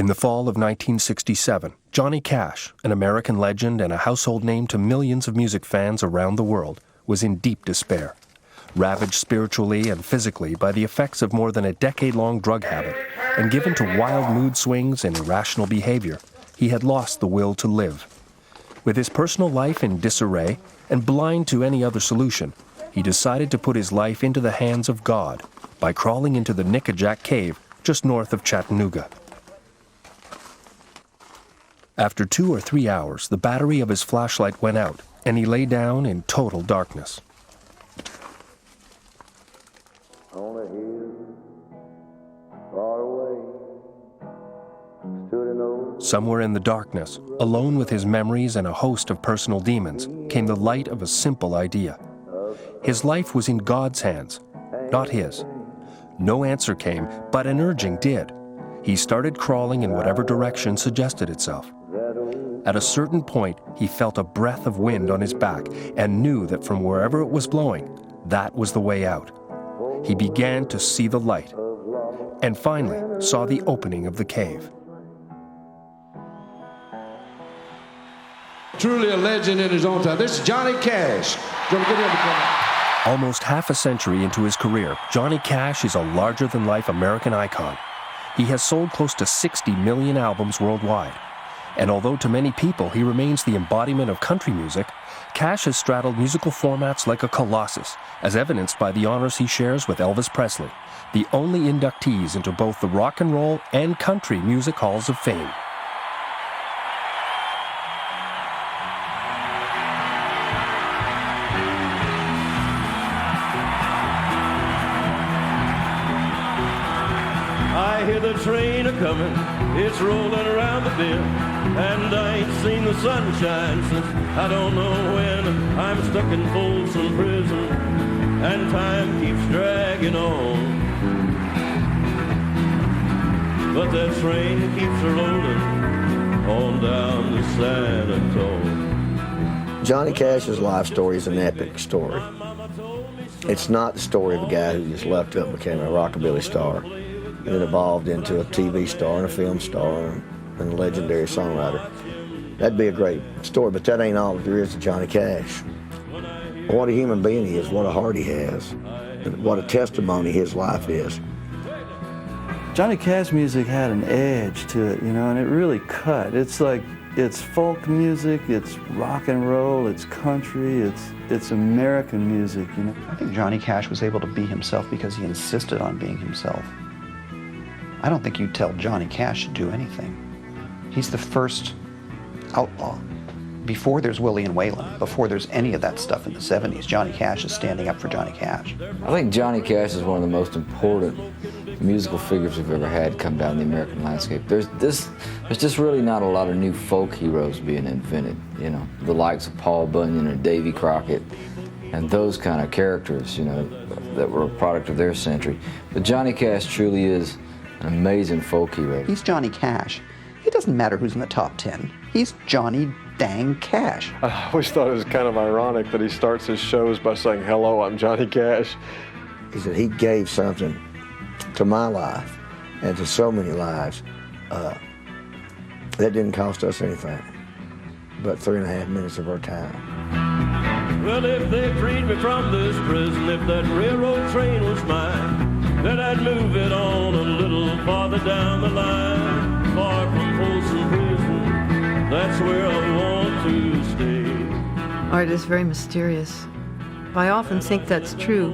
In the fall of 1967, Johnny Cash, an American legend and a household name to millions of music fans around the world, was in deep despair. Ravaged spiritually and physically by the effects of more than a decade-long drug habit, and given to wild mood swings and irrational behavior, he had lost the will to live. With his personal life in disarray and blind to any other solution, he decided to put his life into the hands of God by crawling into the Nickajack Cave just north of Chattanooga. After 2 or 3 hours, the battery of his flashlight went out, and he lay down in total darkness. On a hill, far away, stood an old... Somewhere in the darkness, alone with his memories and a host of personal demons, came the light of a simple idea. His life was in God's hands, not his. No answer came, but an urging did. He started crawling in whatever direction suggested itself. At a certain point, he felt a breath of wind on his back and knew that from wherever it was blowing, that was the way out. He began to see the light and finally saw the opening of the cave. Truly a legend in his own time. This is Johnny Cash. Almost half a century into his career, Johnny Cash is a larger-than-life American icon. He has sold close to 60 million albums worldwide. And although to many people he remains the embodiment of country music, Cash has straddled musical formats like a colossus, as evidenced by the honors he shares with Elvis Presley, the only inductees into both the Rock and Roll and Country Music Halls of Fame. I hear the train a-comin', it's rolling around the bend, and I ain't seen the sunshine since I don't know when. I'm stuck in Folsom Prison, and time keeps dragging on. But that train keeps a-rolling on down to San Antonio. Johnny Cash's life story is an epic story. It's not the story of a guy who just left up and became a rockabilly star, and then evolved into a TV star and a film star and a legendary songwriter. That'd be a great story, but that ain't all there is to Johnny Cash. What a human being he is, what a heart he has, and what a testimony his life is. Johnny Cash music had an edge to it, you know, and it really cut. It's like, it's folk music, it's rock and roll, it's country, it's American music, you know. I think Johnny Cash was able to be himself because he insisted on being himself. I don't think you tell Johnny Cash to do anything. He's the first outlaw. Before there's Willie and Waylon, before there's any of that stuff in the 70s, Johnny Cash is standing up for Johnny Cash. I think Johnny Cash is one of the most important musical figures we've ever had come down the American landscape. There's just really not a lot of new folk heroes being invented, you know, the likes of Paul Bunyan or Davy Crockett and those kind of characters, you know, that were a product of their century. But Johnny Cash truly is an amazing folk hero. He's Johnny Cash. It doesn't matter who's in the top 10. He's Johnny dang Cash. I always thought it was kind of ironic that he starts his shows by saying, "Hello, I'm Johnny Cash." Is that he gave something to my life and to so many lives that didn't cost us anything but 3.5 minutes of our time. Well, if they freed me from this prison, if that railroad train was mine, then I'd move it on a little farther down the line, far from Folsom Prison. That's where I want to stay. Art is very mysterious. I often think that's true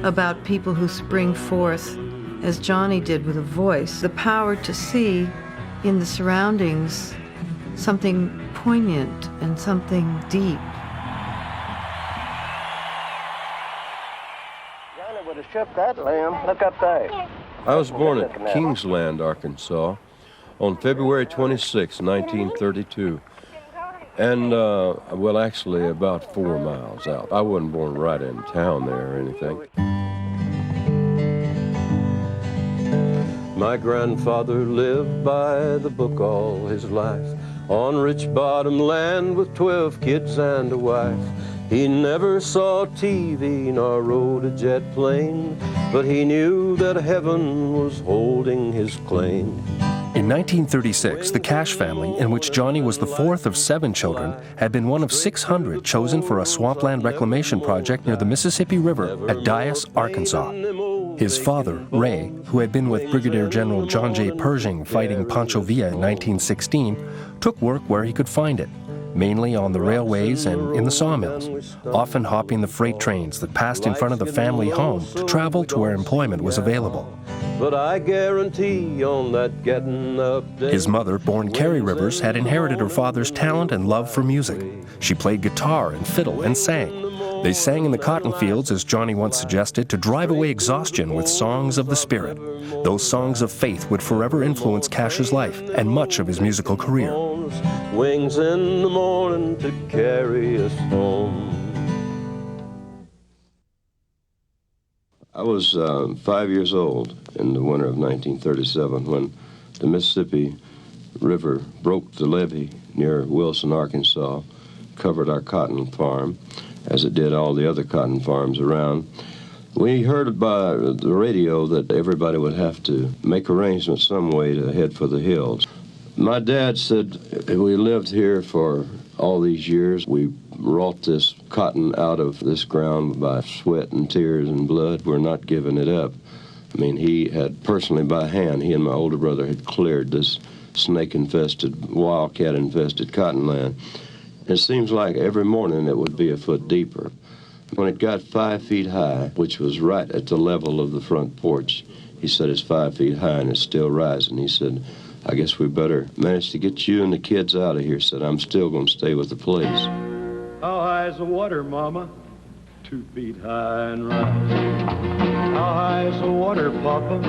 about people who spring forth, as Johnny did with a voice, the power to see in the surroundings something poignant and something deep. Johnny would have shipped that lamb. Look up there. I was born at Kingsland, Arkansas, on February 26, 1932. And, well, actually about 4 miles out. I wasn't born right in town there or anything. My grandfather lived by the book all his life, on rich bottom land with 12 kids and a wife. He never saw TV nor rode a jet plane, but he knew that heaven was holding his claim. In 1936, the Cash family, in which Johnny was the fourth of 7 children, had been one of 600 chosen for a swampland reclamation project near the Mississippi River at Dyess, Arkansas. His father, Ray, who had been with Brigadier General John J. Pershing fighting Pancho Villa in 1916, took work where he could find it, mainly on the railways and in the sawmills, often hopping the freight trains that passed in front of the family home to travel to where employment was available. But I guarantee on that getting up day. His mother, born Carrie Rivers, had inherited her father's talent and love for music. She played guitar and fiddle and sang. They sang in the cotton fields, as Johnny once suggested, to drive away exhaustion with songs of the spirit. Those songs of faith would forever influence Cash's life and much of his musical career. Wings in the morning to carry us home. I was 5 years old in the winter of 1937 when the Mississippi River broke the levee near Wilson, Arkansas, covered our cotton farm, as it did all the other cotton farms around. We heard by the radio that everybody would have to make arrangements some way to head for the hills. My dad said, we lived here for all these years. We wrought this cotton out of this ground by sweat and tears and blood. We're not giving it up. I mean, he had personally by hand, he and my older brother had cleared this snake-infested, wildcat-infested cotton land. It seems like every morning it would be a foot deeper. When it got 5 feet high, which was right at the level of the front porch, he said it's 5 feet high and it's still rising. He said, I guess we better manage to get you and the kids out of here. He said, I'm still going to stay with the police. How high is the water, Mama? 2 feet high and rising. How high is the water, Papa?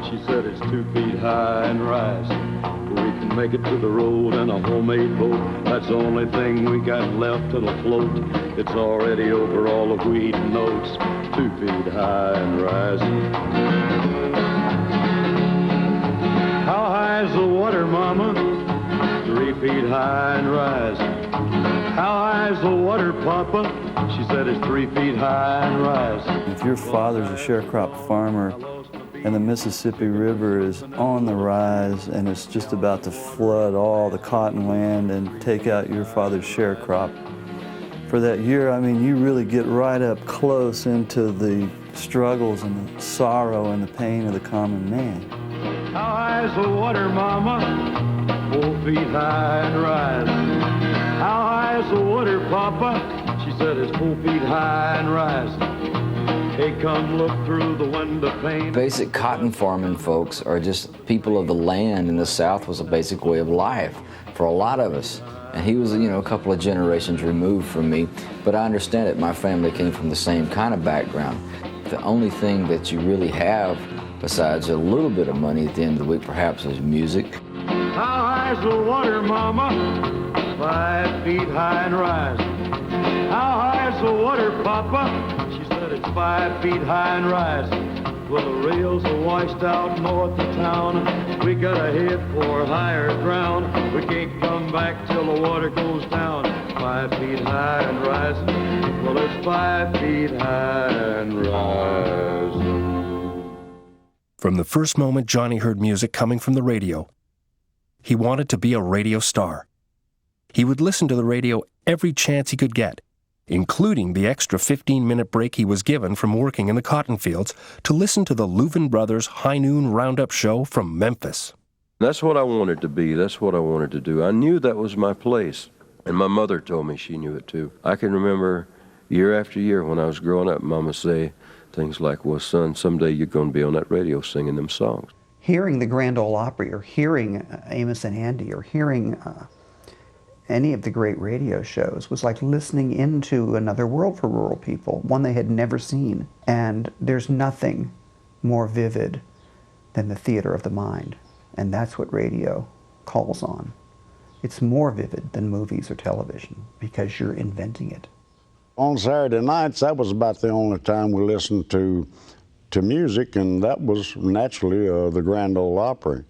She said it's 2 feet high and rising. We can make it to the road in a homemade boat. That's the only thing we got left that'll float. It's already over all the weed and oats. 2 feet high and rising. How high is the water, Mama? 3 feet high and rising. How high is the water, Papa? She said it's 3 feet high and rising. If your father's a sharecrop farmer and the Mississippi River is on the rise and it's just about to flood all the cotton land and take out your father's sharecrop, for that year, I mean, you really get right up close into the struggles and the sorrow and the pain of the common man. How high is the water, Mama? 4 feet high and rising. How high is the water, Papa? She said it's 4 feet high and rising. Hey, come look through the window pane. Basic cotton farming folks are just people of the land, and the South was a basic way of life for a lot of us. And he was, a couple of generations removed from me, but I understand that my family came from the same kind of background. The only thing that you really have, besides a little bit of money at the end of the week, perhaps, is music. How high is the water, Mama? 5 feet high and rising. How high is the water, Papa? She said it's 5 feet high and rising. Well, the rails are washed out north of town. We gotta head for higher ground. We can't come back till the water goes down. 5 feet high and rising. Well, it's 5 feet high and rising. From the first moment Johnny heard music coming from the radio, he wanted to be a radio star. He would listen to the radio every chance he could get, including the extra 15-minute break he was given from working in the cotton fields to listen to the Louvin Brothers High Noon Roundup show from Memphis. That's what I wanted to be. That's what I wanted to do. I knew that was my place. And my mother told me she knew it too. I can remember year after year when I was growing up, Mama say things like, well, son, someday you're going to be on that radio singing them songs. Hearing the Grand Ole Opry or hearing Amos and Andy or hearing any of the great radio shows was like listening into another world for rural people, one they had never seen. And there's nothing more vivid than the theater of the mind. And that's what radio calls on. It's more vivid than movies or television because you're inventing it. On Saturday nights, that was about the only time we listened to music, and that was naturally the Grand Ole Opry.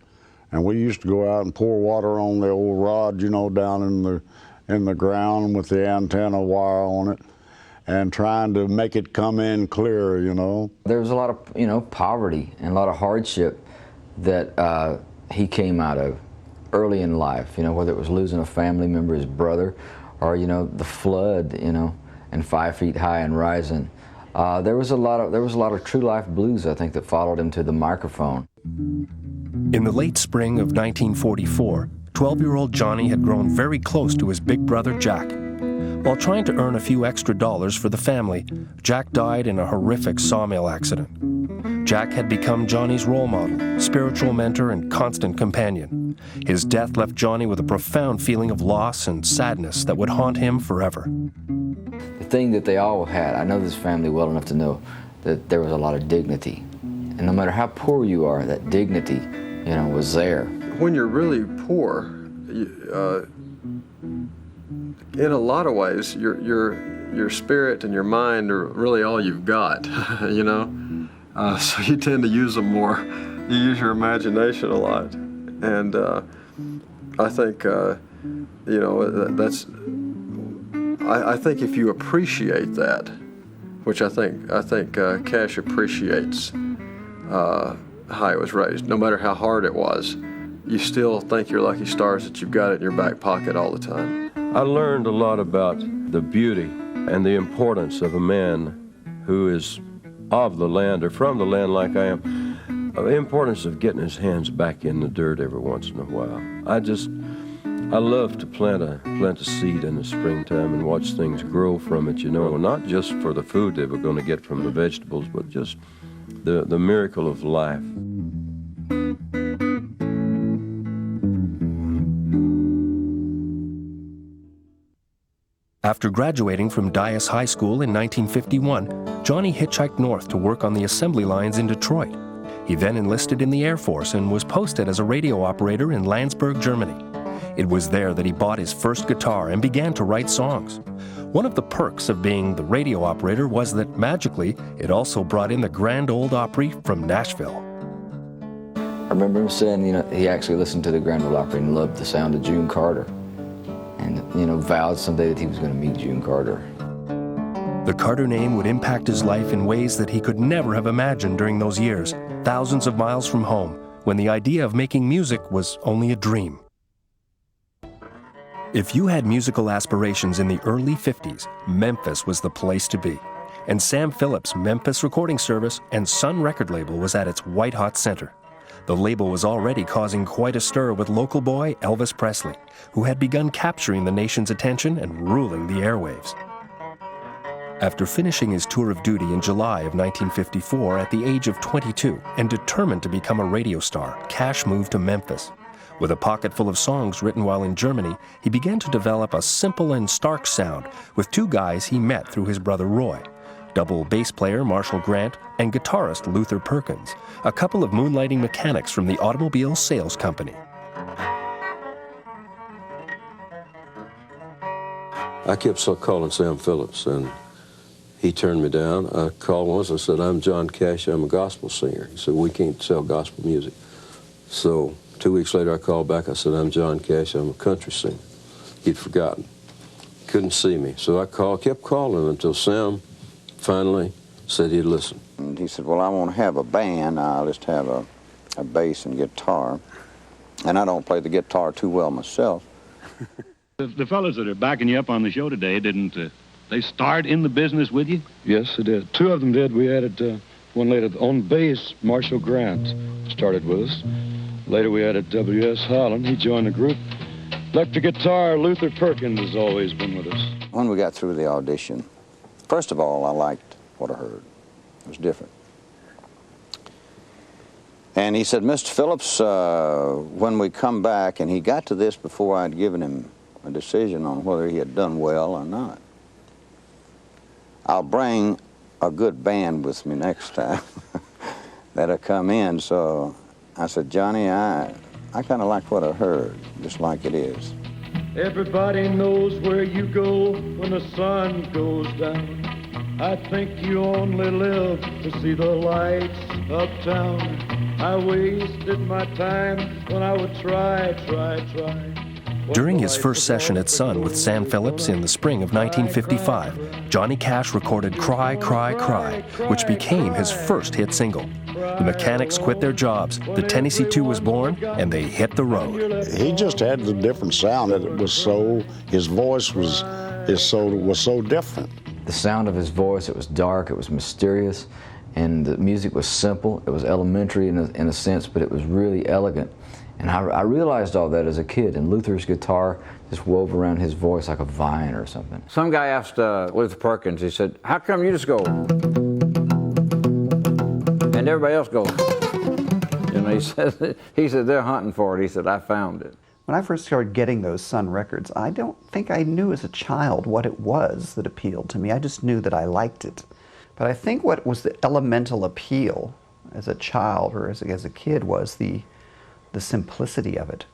And we used to go out and pour water on the old rod, down in the ground with the antenna wire on it, and trying to make it come in clear, There was a lot of, poverty and a lot of hardship that he came out of. early in life, you know, whether it was losing a family member, his brother, or, you know, the flood, you know, and 5 Feet High and Rising. There was a lot of true life blues, I think, that followed him to the microphone. In the late spring of 1944, 12-year-old Johnny had grown very close to his big brother Jack. While trying to earn a few extra dollars for the family, Jack died in a horrific sawmill accident. Jack had become Johnny's role model, spiritual mentor, and constant companion. His death left Johnny with a profound feeling of loss and sadness that would haunt him forever. The thing that they all had, I know this family well enough to know that there was a lot of dignity. And no matter how poor you are, that dignity, you know, was there. When you're really poor, in a lot of ways, your spirit and your mind are really all you've got, you know? So you tend to use them more. You use your imagination a lot. And I think, you know, that's, I think if you appreciate that, which I think Cash appreciates how he was raised, no matter how hard it was, you still think you're lucky stars that you've got it in your back pocket all the time. I learned a lot about the beauty and the importance of a man who is of the land or from the land like I am, the importance of getting his hands back in the dirt every once in a while. I love to plant a seed in the springtime and watch things grow from it, you know, not just for the food that we're going to get from the vegetables, but just the miracle of life. After graduating from Dyess High School in 1951, Johnny hitchhiked north to work on the assembly lines in Detroit. He then enlisted in the Air Force and was posted as a radio operator in Landsberg, Germany. It was there that he bought his first guitar and began to write songs. One of the perks of being the radio operator was that, magically, it also brought in the Grand Ole Opry from Nashville. I remember him saying, you know, he actually listened to the Grand Ole Opry and loved the sound of June Carter. And, you know, vowed someday that he was going to meet June Carter. The Carter name would impact his life in ways that he could never have imagined during those years, thousands of miles from home, when the idea of making music was only a dream. If you had musical aspirations in the early 50s, Memphis was the place to be. And Sam Phillips' Memphis Recording Service and Sun record label was at its white-hot center. The label was already causing quite a stir with local boy Elvis Presley, who had begun capturing the nation's attention and ruling the airwaves. After finishing his tour of duty in July of 1954 at the age of 22 and determined to become a radio star, Cash moved to Memphis. With a pocket full of songs written while in Germany, he began to develop a simple and stark sound with two guys he met through his brother Roy, double bass player Marshall Grant and guitarist Luther Perkins, a couple of moonlighting mechanics from the automobile sales company. I kept calling Sam Phillips, and he turned me down. I called once and said, "I'm John Cash, I'm a gospel singer." He said, "We can't sell gospel music." So 2 weeks later, I called back. I said, "I'm John Cash, I'm a country singer." He'd forgotten. Couldn't see me. So I kept calling him until Sam finally said he'd listen. And he said, "Well, I won't have a band. I'll just have a bass and guitar. And I don't play the guitar too well myself." The fellas that are backing you up on the show today, didn't they start in the business with you? Yes, they did. Two of them did. We added one later. On bass, Marshall Grant started with us. Later we added W.S. Holland. He joined the group. Electric guitar, Luther Perkins has always been with us. When we got through the audition, first of all, I liked what I heard. It was different. And he said, "Mr. Phillips, when we come back," and he got to this before I'd given him a decision on whether he had done well or not, "I'll bring a good band with me next time that'll come in." So I said, "Johnny, I kind of like what I heard, just like it is." Everybody knows where you go when the sun goes down. I think you only live to see the lights uptown. I wasted my time when I would try. During his first session at Sun with Sam Phillips in the spring of 1955, Johnny Cash recorded Cry, Cry, Cry, which became his first hit single. The mechanics quit their jobs, the Tennessee Two was born, and they hit the road. He just had the different sound that it was so, his voice was so different. The sound of his voice, it was dark, it was mysterious, and the music was simple. It was elementary in a sense, but it was really elegant. And I realized all that as a kid, and Luther's guitar just wove around his voice like a vine or something. Some guy asked Luther Perkins, he said, "How come you just go and everybody else goes?" You know, he said, "They're hunting for it." He said, "I found it." When I first started getting those Sun records, I don't think I knew as a child what it was that appealed to me. I just knew that I liked it. But I think what was the elemental appeal as a child or as a kid was the simplicity of it,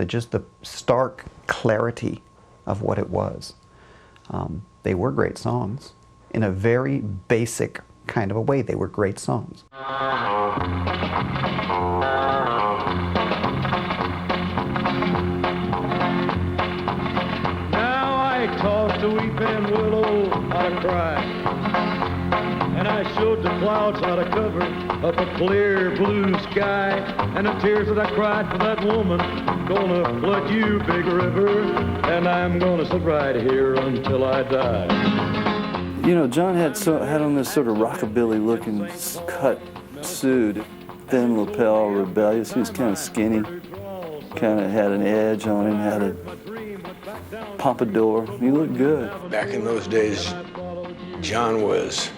just the stark clarity of what it was. They were great songs. In a very basic kind of a way, they were great songs. Tossed a weeping willow how to cry, and I showed the clouds how to cover up a clear blue sky, and the tears that I cried for that woman gonna flood you, big river, and I'm gonna sit right here until I die. You know, John had on this sort of rockabilly-looking cut suit, thin lapel, rebellious. He was kind of skinny, kind of had an edge on him, had a pompadour. He looked good. Back in those days, John was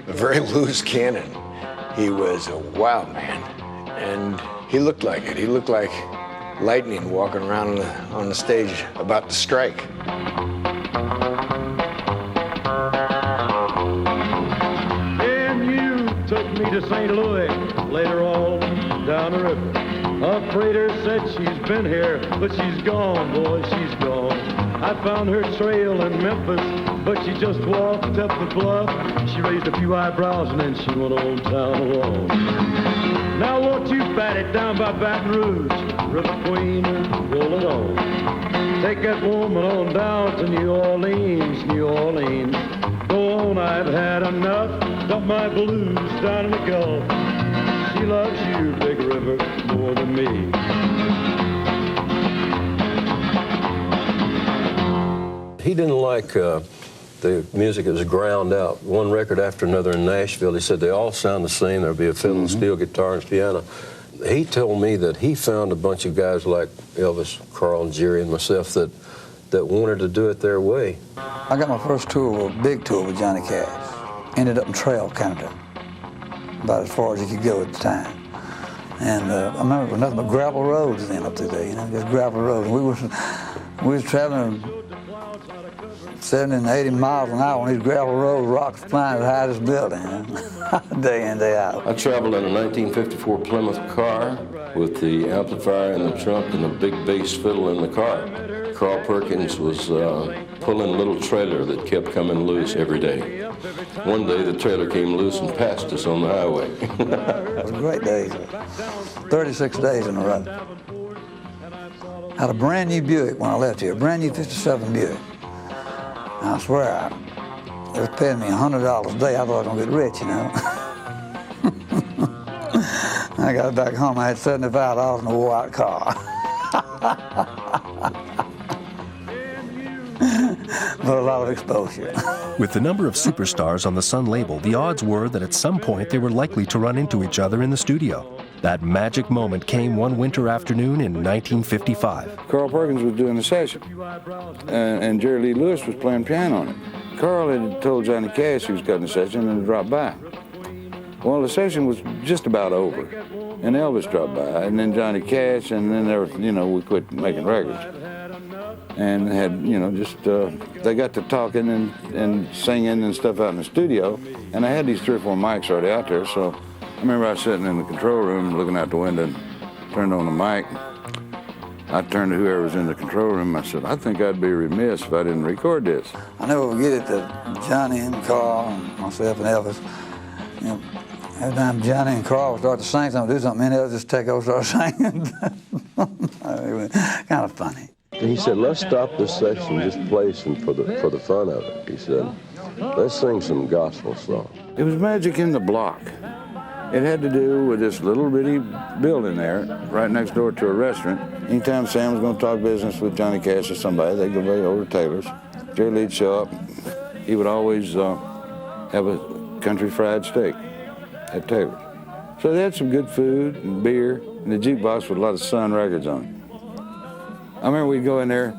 a very loose cannon. He was a wild man, and he looked like it. He looked like lightning walking around on the stage about to strike. And you took me to St. Louis later on down the river. A freighter said she's been here, but she's gone, boy, she's gone. I found her trail in Memphis, but she just walked up the bluff. She raised a few eyebrows and then she went on town alone. Now won't you bat it down by Baton Rouge, River Queen, and roll it on. Take that woman on down to New Orleans, New Orleans. Go on, I've had enough, dump my blues down in the Gulf. She loves you, Big River, more than me. He didn't like the music that was ground out, one record after another in Nashville. He said they all sound the same. There'll be a fiddle and steel guitar and piano. He told me that he found a bunch of guys like Elvis, Carl, and Jerry, and myself that wanted to do it their way. I got my first tour, a big tour with Johnny Cash. Ended up in Trail, Canada, about as far as you could go at the time. And I remember it was nothing but gravel roads then up through there, you know, just gravel roads. We was traveling 70 and 80 miles an hour on these gravel roads, rocks flying as high as this building, you know? Day in, day out. I traveled in a 1954 Plymouth car with the amplifier in the trunk and a big bass fiddle in the car. Carl Perkins was pulling a little trailer that kept coming loose every day. One day the trailer came loose and passed us on the highway. It was great days, 36 days in a row. Had a brand new Buick when I left here, a brand new 57 Buick. And I swear, they was paying me $100 a day. I thought I was gonna get rich, you know. I got back home, I had $75 in a wore-out car. But a lot of exposure. With the number of superstars on the Sun label, the odds were that at some point they were likely to run into each other in the studio. That magic moment came one winter afternoon in 1955. Carl Perkins was doing a session, and Jerry Lee Lewis was playing piano on it. Carl had told Johnny Cash he was cutting a session and dropped by. Well, the session was just about over, and Elvis dropped by, and then Johnny Cash, and then there was, you know, we quit making records. And had, you know, just, they got to talking and singing and stuff out in the studio, and I had these 3 or 4 mics already out there, so I remember I was sitting in the control room looking out the window and turned on the mic. I turned to whoever was in the control room. I said, I think I'd be remiss if I didn't record this. I never forget it that Johnny and Carl and myself and Elvis, you know, every time Johnny and Carl would start to sing something, do something, and Elvis just take over and start singing. It was kind of funny. He said, let's stop this section, just play some for the fun of it. He said, let's sing some gospel songs. It was magic in the block. It had to do with this little bitty building there, right next door to a restaurant. Anytime Sam was going to talk business with Johnny Cash or somebody, they'd go right over to Taylor's. Jerry Lee'd show up. He would always have a country fried steak at Taylor's. So they had some good food and beer, and the jukebox with a lot of Sun records on it. I remember we'd go in there,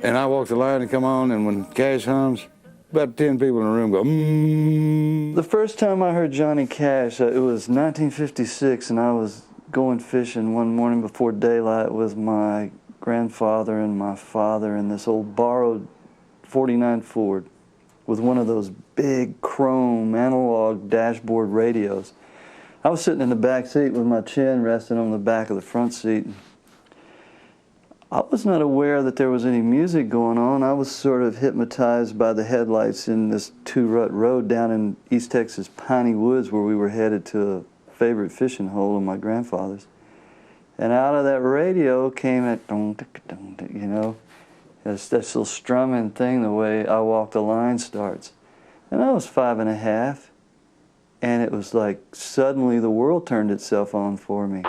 and I walk the line and come on, and when Cash hums, about 10 people in the room go, mmm. The first time I heard Johnny Cash, it was 1956, and I was going fishing one morning before daylight with my grandfather and my father in this old borrowed 49 Ford with one of those big chrome analog dashboard radios. I was sitting in the back seat with my chin resting on the back of the front seat. I was not aware that there was any music going on. I was sort of hypnotized by the headlights in this two-rut road down in East Texas Piney Woods where we were headed to a favorite fishing hole of my grandfather's. And out of that radio came that, you know, that little strumming thing, the way I Walk the Line starts. And I was 5 and a half, and it was like suddenly the world turned itself on for me.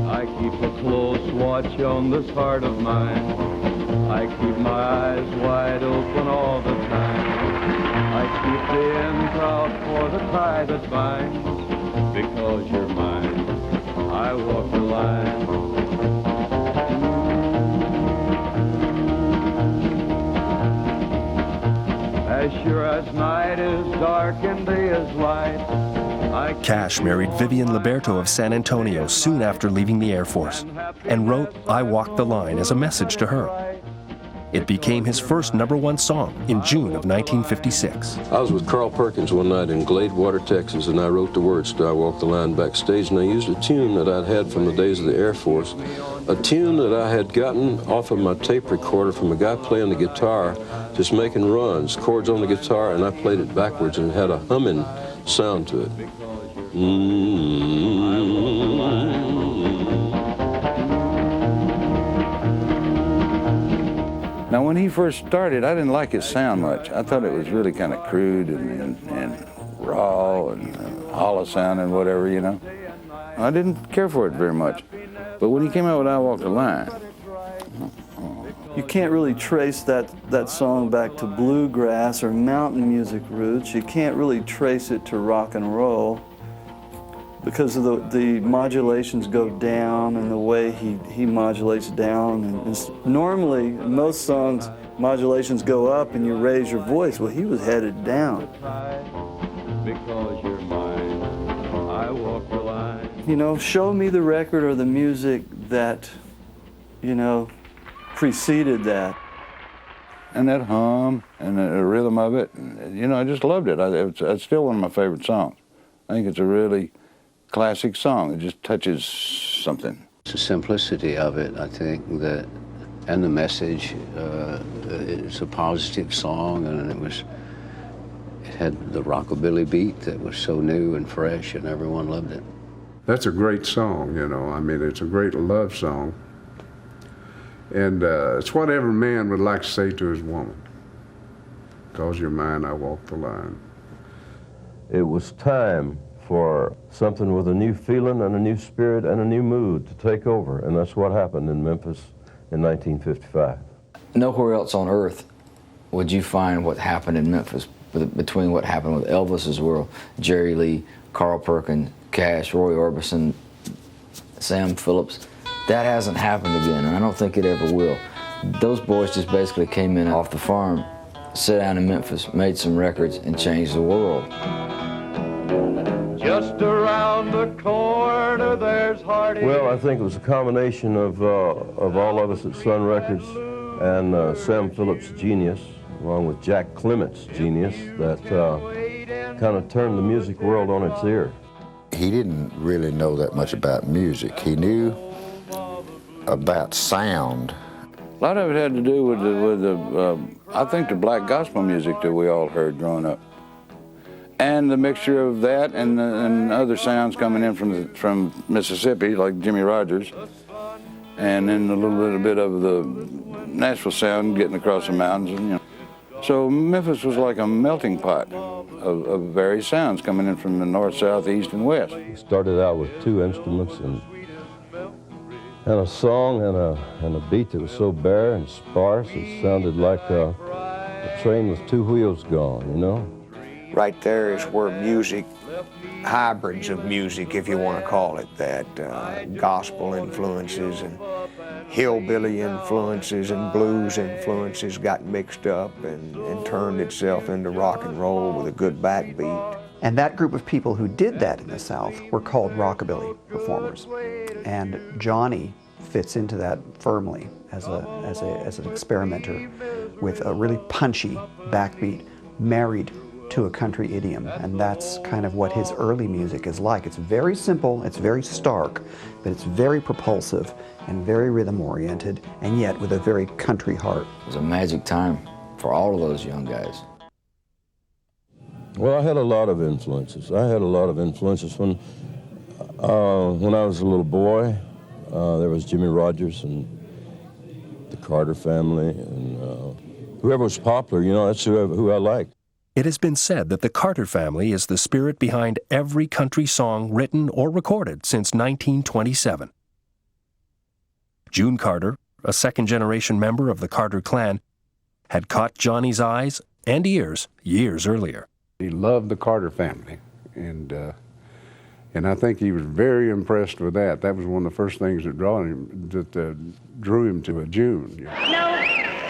I keep a close watch on this heart of mine. I keep my eyes wide open all the time. I keep the end proud for the tie that binds. Because you're mine, I walk the line. As sure as night is dark and day is light. Cash married Vivian Liberto of San Antonio soon after leaving the Air Force and wrote I Walk the Line as a message to her. It became his first #1 song in June of 1956. I was with Carl Perkins one night in Gladewater, Texas, and I wrote the words to I Walk the Line backstage, and I used a tune that I'd had from the days of the Air Force, a tune that I had gotten off of my tape recorder from a guy playing the guitar, just making runs, chords on the guitar, and I played it backwards and it had a humming sound to it. Now, when he first started, I didn't like his sound much. I thought it was really kind of crude and raw and hollow sound and whatever, you know. I didn't care for it very much. But when he came out with I Walk the Line, you can't really trace that song back to bluegrass or mountain music roots. You can't really trace it to rock and roll because of the modulations go down and the way he modulates down. And normally, in most songs, modulations go up and you raise your voice. Well, he was headed down. Because you're mine, I walk the line. You know, show me the record or the music that, you know, preceded that. and that hum and the rhythm of it, you know, I just loved it. It's still one of my favorite songs. I think it's a really classic song. It just touches something. The simplicity of it, I think, and the message. It's a positive song, and it had the rockabilly beat that was so new and fresh, and everyone loved it. That's a great song, you know. I mean, it's a great love song. And it's what every man would like to say to his woman. 'Cause you're mine, I walk the line. It was time for something with a new feeling and a new spirit and a new mood to take over, and that's what happened in Memphis in 1955. Nowhere else on earth would you find what happened in Memphis between what happened with Elvis's world, Jerry Lee, Carl Perkins, Cash, Roy Orbison, Sam Phillips. That hasn't happened again, and I don't think it ever will. Those boys just basically came in off the farm, sat down in Memphis, made some records, and changed the world. Just around the corner, there's Hardy. Well, I think it was a combination of all of us at Sun Records and Sam Phillips' genius, along with Jack Clement's genius, that kind of turned the music world on its ear. He didn't really know that much about music. He knew about sound. A lot of it had to do with the I think the black gospel music that we all heard growing up, and the mixture of that and other sounds coming in from Mississippi, like Jimmy Rogers, and then a little bit of the Nashville sound getting across the mountains. And, you know, So Memphis was like a melting pot of various sounds coming in from the north, south, east, and west. We started out with 2 instruments and a song and a beat that was so bare and sparse it sounded like a train with 2 wheels gone, you know? Right there is where music, hybrids of music, if you want to call it that, gospel influences and hillbilly influences and blues influences got mixed up and turned itself into rock and roll with a good backbeat. And that group of people who did that in the South were called rockabilly performers. And Johnny fits into that firmly as an experimenter with a really punchy backbeat married to a country idiom, and that's kind of what his early music is like. It's very simple, it's very stark, but it's very propulsive and very rhythm-oriented, and yet with a very country heart. It was a magic time for all of those young guys. Well, I had a lot of influences. I had a lot of influences when I was a little boy. There was Jimmy Rogers and the Carter family, and whoever was popular, you know, that's who I liked. It has been said that the Carter family is the spirit behind every country song written or recorded since 1927. June Carter, a second-generation member of the Carter clan, had caught Johnny's eyes and ears years earlier. He loved the Carter family, and I think he was very impressed with that. That was one of the first things that drew him to a June. No,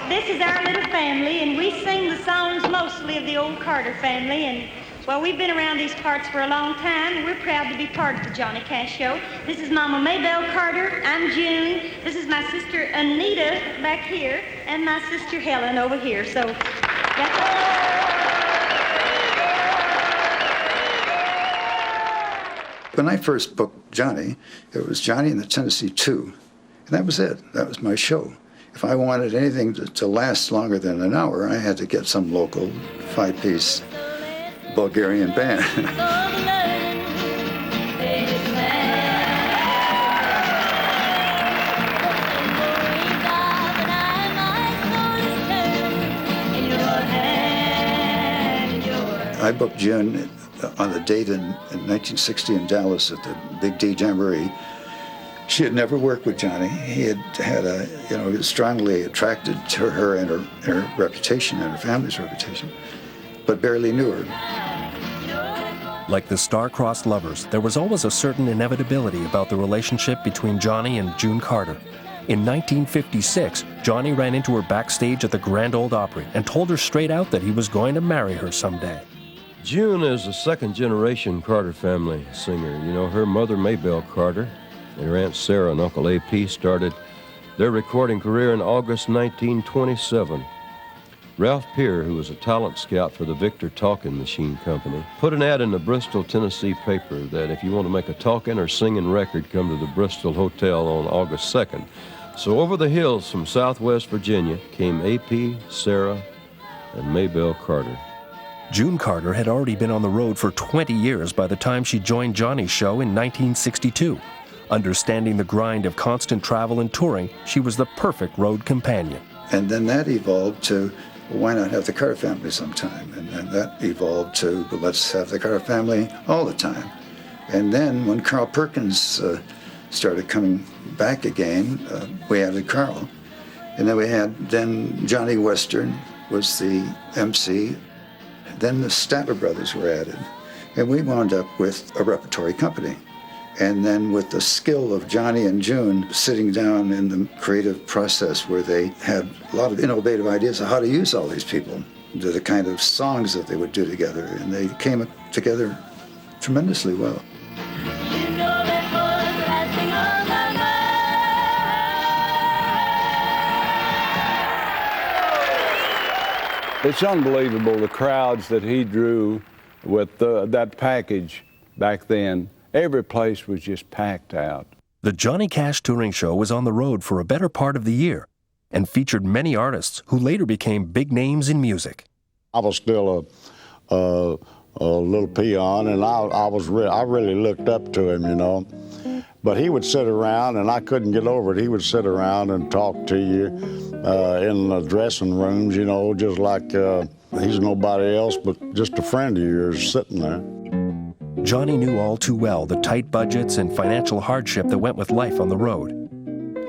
this is our little family, and we sing the songs mostly of the old Carter family, and well, we've been around these parts for a long time, and we're proud to be part of the Johnny Cash Show. This is Mama Maybelle Carter. I'm June. This is my sister Anita back here, and my sister Helen over here. So that's all. When I first booked Johnny, it was Johnny and the Tennessee Two, and that was it. That was my show. If I wanted anything to last longer than an hour, I had to get some local 5-piece Bulgarian band. I booked June on the date in 1960 in Dallas at the Big D Jamboree. She had never worked with Johnny. He was strongly attracted to her and her reputation and her family's reputation, but barely knew her. Like the star-crossed lovers, there was always a certain inevitability about the relationship between Johnny and June Carter. In 1956, Johnny ran into her backstage at the Grand Ole Opry and told her straight out that he was going to marry her someday. June is a second-generation Carter family singer. You know, her mother, Maybelle Carter, and her Aunt Sarah and Uncle A.P. started their recording career in August 1927. Ralph Peer, who was a talent scout for the Victor Talking Machine Company, put an ad in the Bristol, Tennessee paper that if you want to make a talking or singing record, come to the Bristol Hotel on August 2nd. So over the hills from Southwest Virginia came A.P., Sarah, and Maybelle Carter. June Carter had already been on the road for 20 years by the time she joined Johnny's show in 1962. Understanding the grind of constant travel and touring, she was the perfect road companion. And then that evolved to, well, why not have the Carter family sometime? And then that evolved to, well, let's have the Carter family all the time. And then when Carl Perkins started coming back again, we added Carl. And then we had Johnny Western was the MC. Then the Statler brothers were added. And we wound up with a repertory company. And then with the skill of Johnny and June sitting down in the creative process where they had a lot of innovative ideas of how to use all these people, the kind of songs that they would do together, and they came together tremendously well. It's unbelievable, the crowds that he drew with that package back then. Every place was just packed out. The Johnny Cash Touring Show was on the road for a better part of the year and featured many artists who later became big names in music. I was still a little peon, and I really looked up to him, you know. But he would sit around, and I couldn't get over it. He would sit around and talk to you in the dressing rooms, you know, just like he's nobody else but just a friend of yours sitting there. Johnny knew all too well the tight budgets and financial hardship that went with life on the road.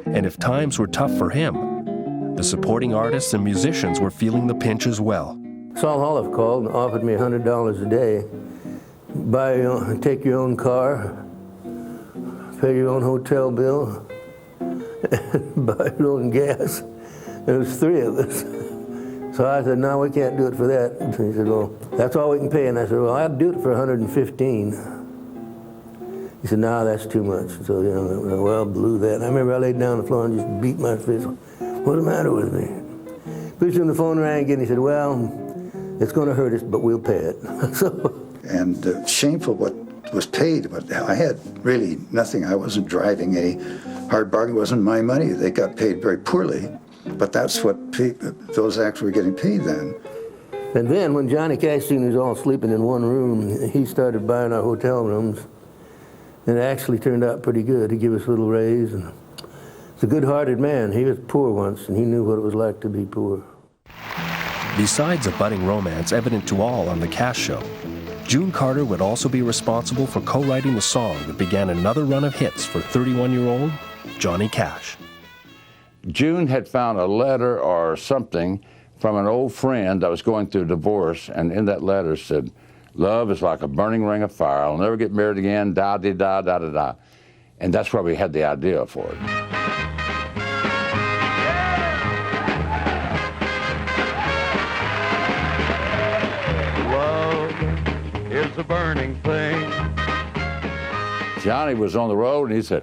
And if times were tough for him, the supporting artists and musicians were feeling the pinch as well. Saul Holliffe called and offered me $100 a day. Take your own car, pay your own hotel bill, and buy your own gas. There was 3 of us. So I said, no, we can't do it for that. And he said, well, that's all we can pay. And I said, well, I'd do it for 115. He said, no, that's too much. So, you know, well, blew that. I remember I laid down on the floor and just beat my fist. What's the matter with me? Pretty soon the phone rang again. He said, well, it's going to hurt us, but we'll pay it. And shameful what was paid, but I had really nothing. I wasn't driving any hard bargain. It wasn't my money. They got paid very poorly, but that's what those acts were getting paid then. And then when Johnny Cash seen us all sleeping in one room, he started buying our hotel rooms, and it actually turned out pretty good. He gave us a little raise, and he's a good-hearted man. He was poor once, and he knew what it was like to be poor. Besides a budding romance evident to all on The Cash Show, June Carter would also be responsible for co-writing the song that began another run of hits for 31-year-old Johnny Cash. June had found a letter or something from an old friend that was going through a divorce, and in that letter said, love is like a burning ring of fire. I'll never get married again, da-de-da-da-da-da. And that's where we had the idea for it. Is a burning thing. Johnny was on the road and he said,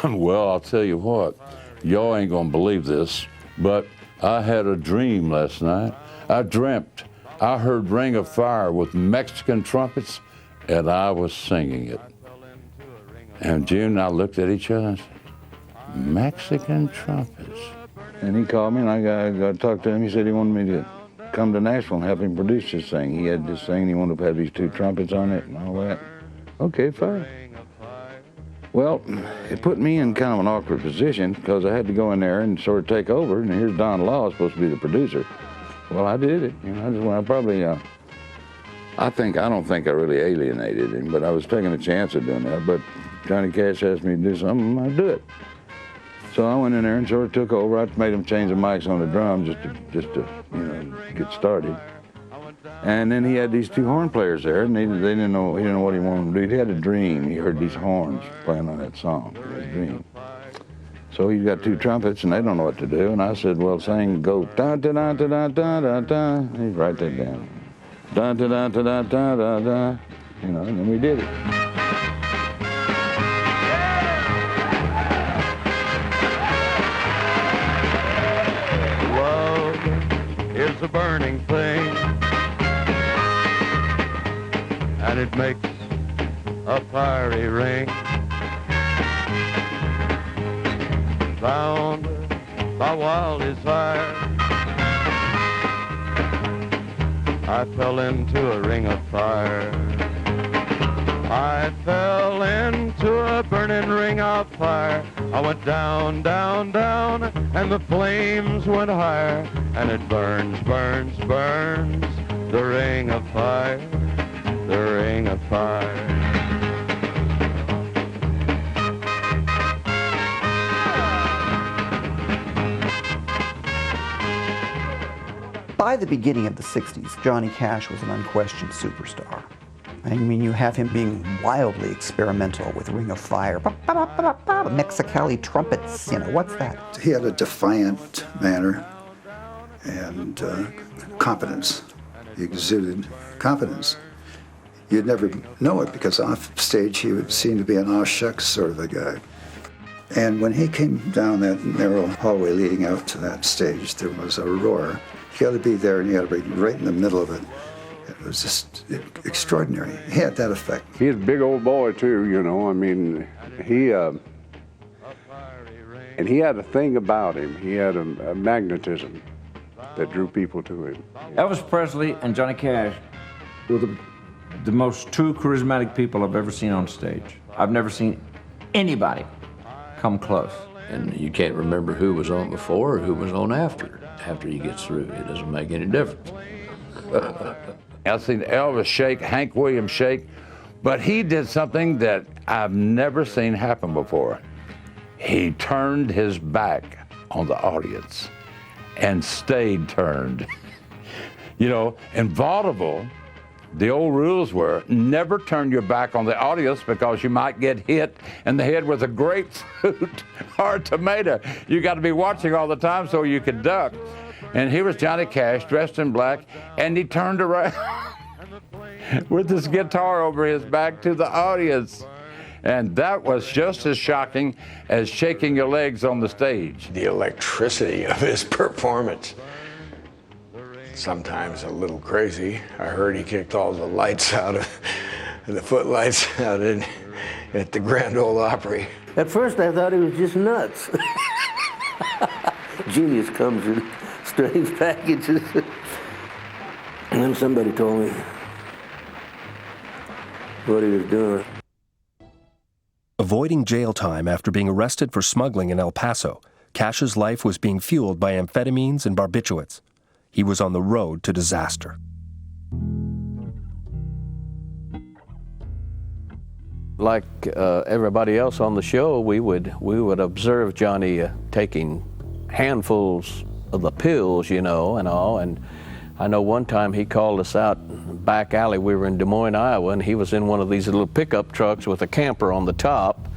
well, I'll tell you what, y'all ain't gonna believe this, but I had a dream last night. I dreamt I heard Ring of Fire with Mexican trumpets, and I was singing it. And June and I looked at each other and said, Mexican trumpets. And he called me and I got to talk to him. He said he wanted me to come to Nashville and help him produce this thing. He had this thing, he wanted to have these 2 trumpets on it and all that. Okay, fine. Well, it put me in kind of an awkward position because I had to go in there and sort of take over, and here's Don Law supposed to be the producer. Well, I did it. You know, I probably, I don't think I really alienated him, but I was taking a chance of doing that. But Johnny Cash asked me to do something, I'd do it. So I went in there and sort of took over. I made him change the mics on the drum just to you know, get started. And then he had these 2 horn players there, and they didn't know what he wanted to do. He had a dream. He heard these horns playing on that song, his dream. So he's got 2 trumpets, and they don't know what to do. And I said, well, go da da da da da da da da. He write that down. Da da da da da da da da. You know, and then we did it. Is a burning thing, and it makes a fiery ring. Bound by wild desire, I fell into a ring of fire. I fell into a burning ring of fire. I went down, down, down, and the flames went higher. And it burns, burns, burns, the ring of fire, the ring of fire. By the beginning of the 60s, Johnny Cash was an unquestioned superstar. I mean, you have him being wildly experimental with Ring of Fire, Mexicali trumpets, you know, what's that? He had a defiant manner and confidence. He exuded confidence. You'd never know it because off stage he would seem to be an aw shucks sort of a guy. And when he came down that narrow hallway leading out to that stage, there was a roar. He had to be there and he had to be right in the middle of it. It was just extraordinary. He had that effect. He's a big old boy too, you know. I mean, and he had a thing about him. He had a magnetism that drew people to him. Elvis Presley and Johnny Cash were the most true charismatic people I've ever seen on stage. I've never seen anybody come close. And you can't remember who was on before or who was on after. after he gets through. It doesn't make any difference. I've seen Elvis shake, Hank Williams shake, but he did something that I've never seen happen before. He turned his back on the audience and stayed turned. You know, in vaudeville, the old rules were never turn your back on the audience because you might get hit in the head with a grapefruit or a tomato. You got to be watching all the time so you could duck. And here was Johnny Cash dressed in black, and he turned around with his guitar over his back to the audience. And that was just as shocking as shaking your legs on the stage. The electricity of his performance. Sometimes a little crazy. I heard he kicked all the lights out of the footlights out at the Grand Ole Opry. At first I thought he was just nuts. Genius comes in strange packages. And then somebody told me what he was doing. Avoiding jail time after being arrested for smuggling in El Paso, Cash's life was being fueled by amphetamines and barbiturates. He was on the road to disaster. Like everybody else on the show, we would observe Johnny taking handfuls of the pills, you know, and all. And I know one time he called us out in the back alley. We were in Des Moines, Iowa, and he was in one of these little pickup trucks with a camper on the top.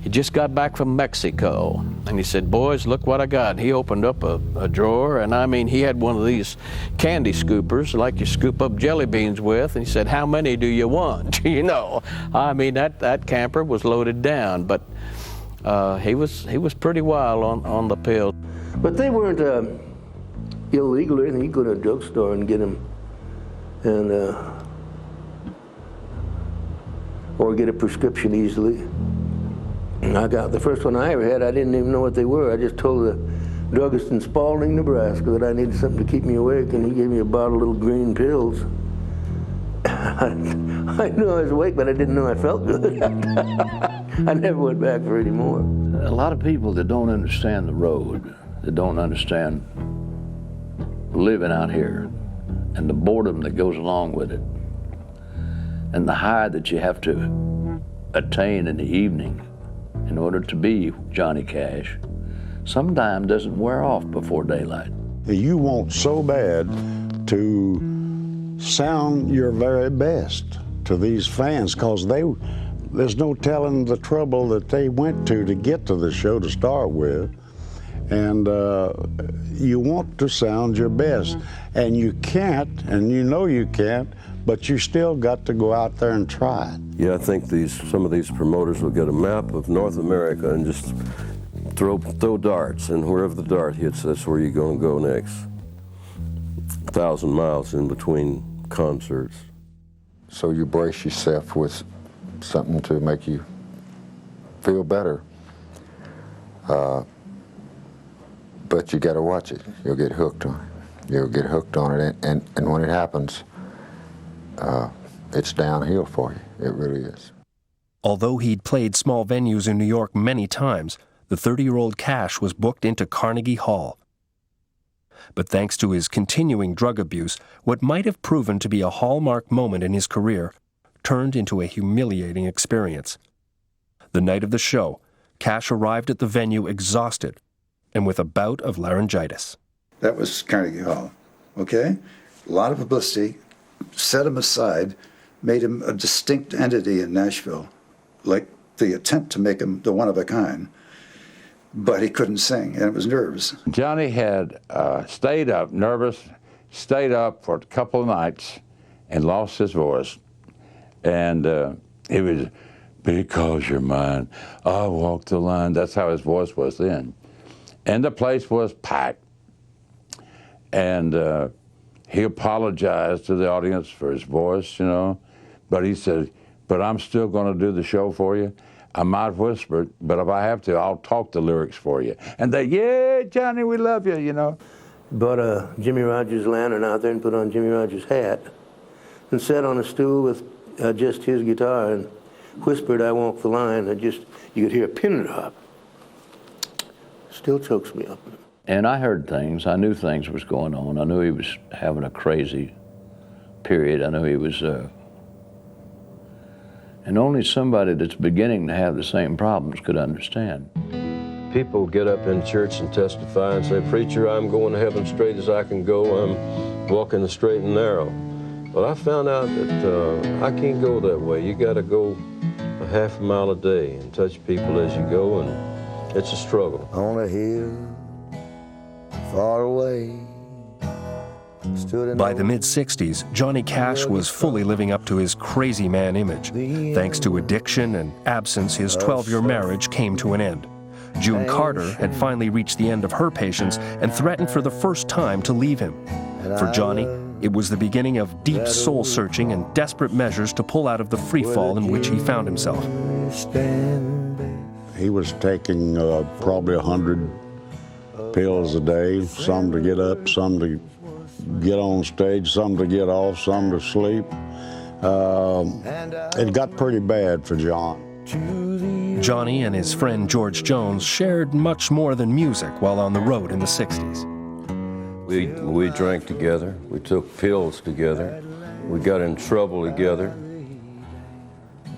He just got back from Mexico, and he said, "Boys, look what I got." He opened up a drawer, and I mean, he had one of these candy scoopers like you scoop up jelly beans with, and he said, "How many do you want?" You know, I mean, that camper was loaded down, but he was pretty wild on the pills. But they weren't illegal or anything. You go to a drugstore and get them, and or get a prescription easily. And I got the first one I ever had. I didn't even know what they were. I just told the druggist in Spalding, Nebraska, that I needed something to keep me awake, and he gave me a bottle of little green pills. I knew I was awake, but I didn't know I felt good. I never went back for any more. A lot of people that don't understand the road, that don't understand living out here, and the boredom that goes along with it, and the high that you have to attain in the evening in order to be Johnny Cash, sometimes doesn't wear off before daylight. You want so bad to sound your very best to these fans, because there's no telling the trouble that they went to get to the show to start with. And you want to sound your best, and you can't, and you know you can't, but you still got to go out there and try it. Yeah, I think some of these promoters will get a map of North America and just throw darts, and wherever the dart hits, that's where you're going to go next. 1,000 miles in between concerts. So you brace yourself with something to make you feel better. But you got to watch it. You'll get hooked on it. You'll get hooked on it, and when it happens, it's downhill for you. It really is. Although he'd played small venues in New York many times, the 30-year-old Cash was booked into Carnegie Hall. But thanks to his continuing drug abuse, what might have proven to be a hallmark moment in his career turned into a humiliating experience. The night of the show, Cash arrived at the venue exhausted and with a bout of laryngitis. That was Carnegie Hall, okay? A lot of publicity, set him aside, made him a distinct entity in Nashville, like the attempt to make him the one of a kind. But he couldn't sing, and it was nerves. Johnny had stayed up, nervous, stayed up for a couple of nights and lost his voice. And it was, "Because you're mine, I walk the line." That's how his voice was then. And the place was packed. And he apologized to the audience for his voice, you know. But he said, "But I'm still going to do the show for you. I might whisper, but if I have to, I'll talk the lyrics for you." And they, "Yeah, Johnny, we love you," you know. Brought a Jimmy Rogers lantern out there and put on Jimmy Rogers' hat and sat on a stool with just his guitar and whispered, "I walk the line." And you could hear a pin drop. Still chokes me up. And I heard things. I knew things was going on. I knew he was having a crazy period. I knew he was, and only somebody that's beginning to have the same problems could understand. People get up in church and testify and say, "Preacher, I'm going to heaven straight as I can go. I'm walking the straight and narrow." But I found out that I can't go that way. You got to go a half a mile a day and touch people as you go, and it's a struggle. On a hill far away. By the mid-60s, Johnny Cash was fully living up to his crazy man image. Thanks to addiction and absence, his 12-year marriage came to an end. June Carter had finally reached the end of her patience and threatened for the first time to leave him. For Johnny, it was the beginning of deep soul-searching and desperate measures to pull out of the free fall in which he found himself. He was taking probably 100 pills a day, some to get up, some to get on stage, some to get off, some to sleep. It got pretty bad for John. Johnny and his friend George Jones shared much more than music while on the road in the 60s. We drank together, we took pills together, we got in trouble together.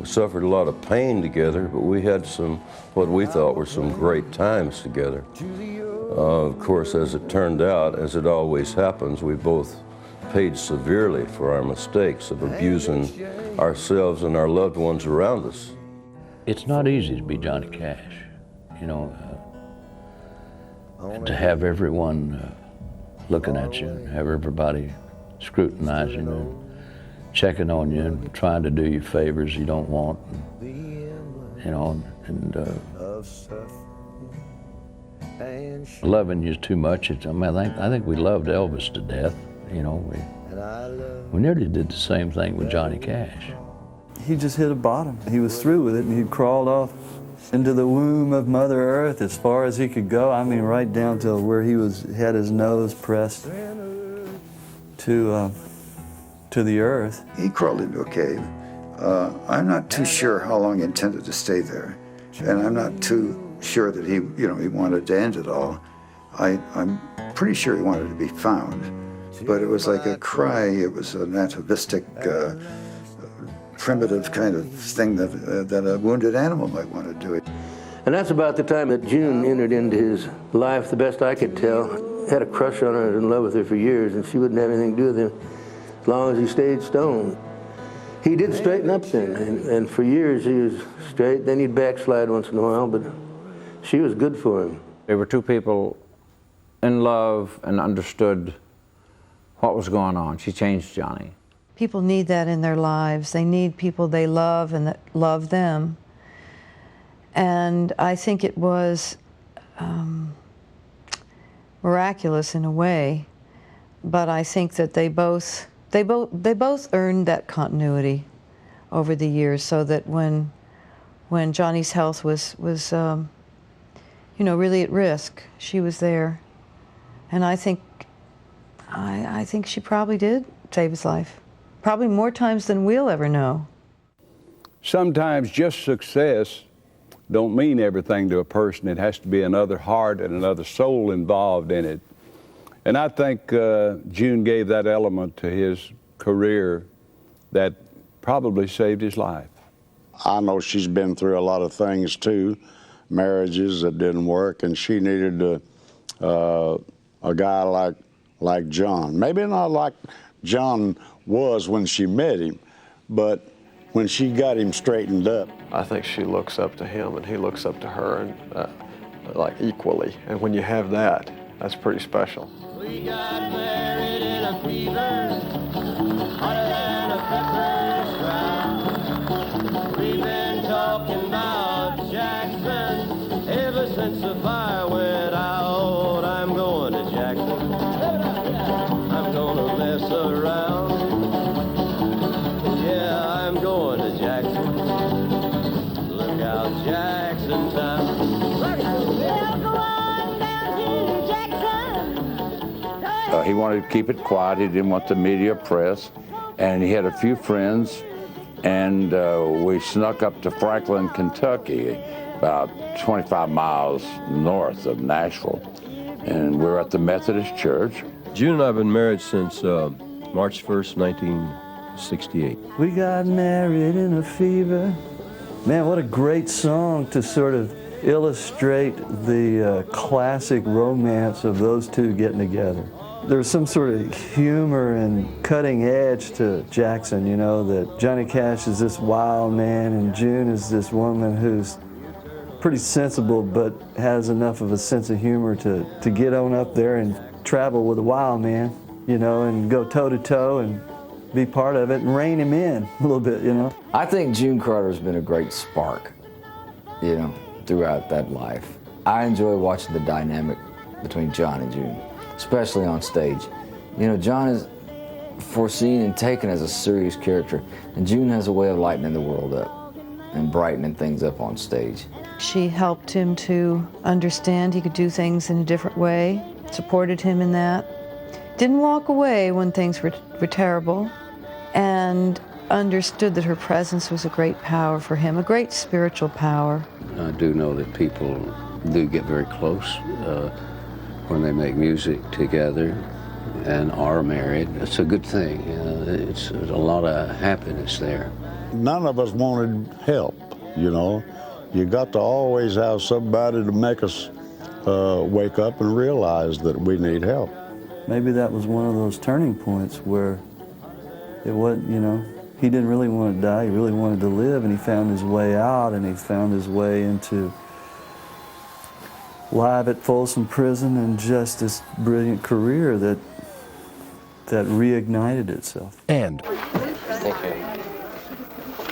We suffered a lot of pain together, but we had some, what we thought were some great times together. Of course, as it turned out, as it always happens, we both paid severely for our mistakes of abusing ourselves and our loved ones around us. It's not easy to be Johnny Cash, you know, and to have everyone looking at you, and have everybody scrutinizing you, and checking on you, and trying to do you favors you don't want, and, you know, and loving you too much. I mean, I think we loved Elvis to death, you know. We nearly did the same thing with Johnny Cash. He just hit a bottom. He was through with it, and he crawled off into the womb of Mother Earth as far as he could go. I mean, right down to where he had his nose pressed to the earth. He crawled into a cave. I'm not too sure how long he intended to stay there, and I'm not too sure that he wanted to end it all. I'm pretty sure he wanted to be found, but it was like a cry. It was an atavistic, primitive kind of thing that a wounded animal might want to do. And that's about the time that June entered into his life, the best I could tell. Had a crush on her, in love with her for years, and she wouldn't have anything to do with him as long as he stayed stoned. He did straighten up then, and for years he was straight. Then he'd backslide once in a while, but she was good for him. They were two people in love and understood what was going on. She changed Johnny. People need that in their lives. They need people they love and that love them. And I think it was miraculous in a way, but I think that they both earned that continuity over the years, so that when Johnny's health was really at risk, she was there. And I think she probably did save his life. Probably more times than we'll ever know. Sometimes just success don't mean everything to a person. It has to be another heart and another soul involved in it. And I think June gave that element to his career that probably saved his life. I know she's been through a lot of things too, marriages that didn't work, and she needed a guy like John. Maybe not like John was when she met him, but when she got him straightened up. I think she looks up to him and he looks up to her, and like equally. And when you have that, that's pretty special. We got married in a fever, hotter than a pepper sprout. We've been talking about Jackson ever since the fire went out. I'm going to Jackson. I'm gonna mess around. Yeah, I'm going to Jackson. Look out, Jackson Town. He wanted to keep it quiet. He didn't want the media press. And he had a few friends, and we snuck up to Franklin, Kentucky, about 25 miles north of Nashville. and we're at the Methodist Church. June and I have been married since March 1st, 1968. We got married in a fever. Man, what a great song to sort of illustrate the classic romance of those two getting together. There's some sort of humor and cutting edge to Jackson, you know, that Johnny Cash is this wild man and June is this woman who's pretty sensible but has enough of a sense of humor to get on up there and travel with a wild man, you know, and go toe-to-toe and be part of it and rein him in a little bit, you know. I think June Carter's been a great spark, you know, throughout that life. I enjoy watching the dynamic between John and June, especially on stage. You know, John is foreseen and taken as a serious character, and June has a way of lightening the world up and brightening things up on stage. She helped him to understand he could do things in a different way, supported him in that. Didn't walk away when things were terrible, and understood that her presence was a great power for him, a great spiritual power. I do know that people do get very close when they make music together and are married. It's a good thing. It's a lot of happiness there. None of us wanted help, you know. You got to always have somebody to make us wake up and realize that we need help. Maybe that was one of those turning points where it wasn't, you know, he didn't really want to die, he really wanted to live, and he found his way out, and he found his way into live at Folsom Prison and just this brilliant career that reignited itself. And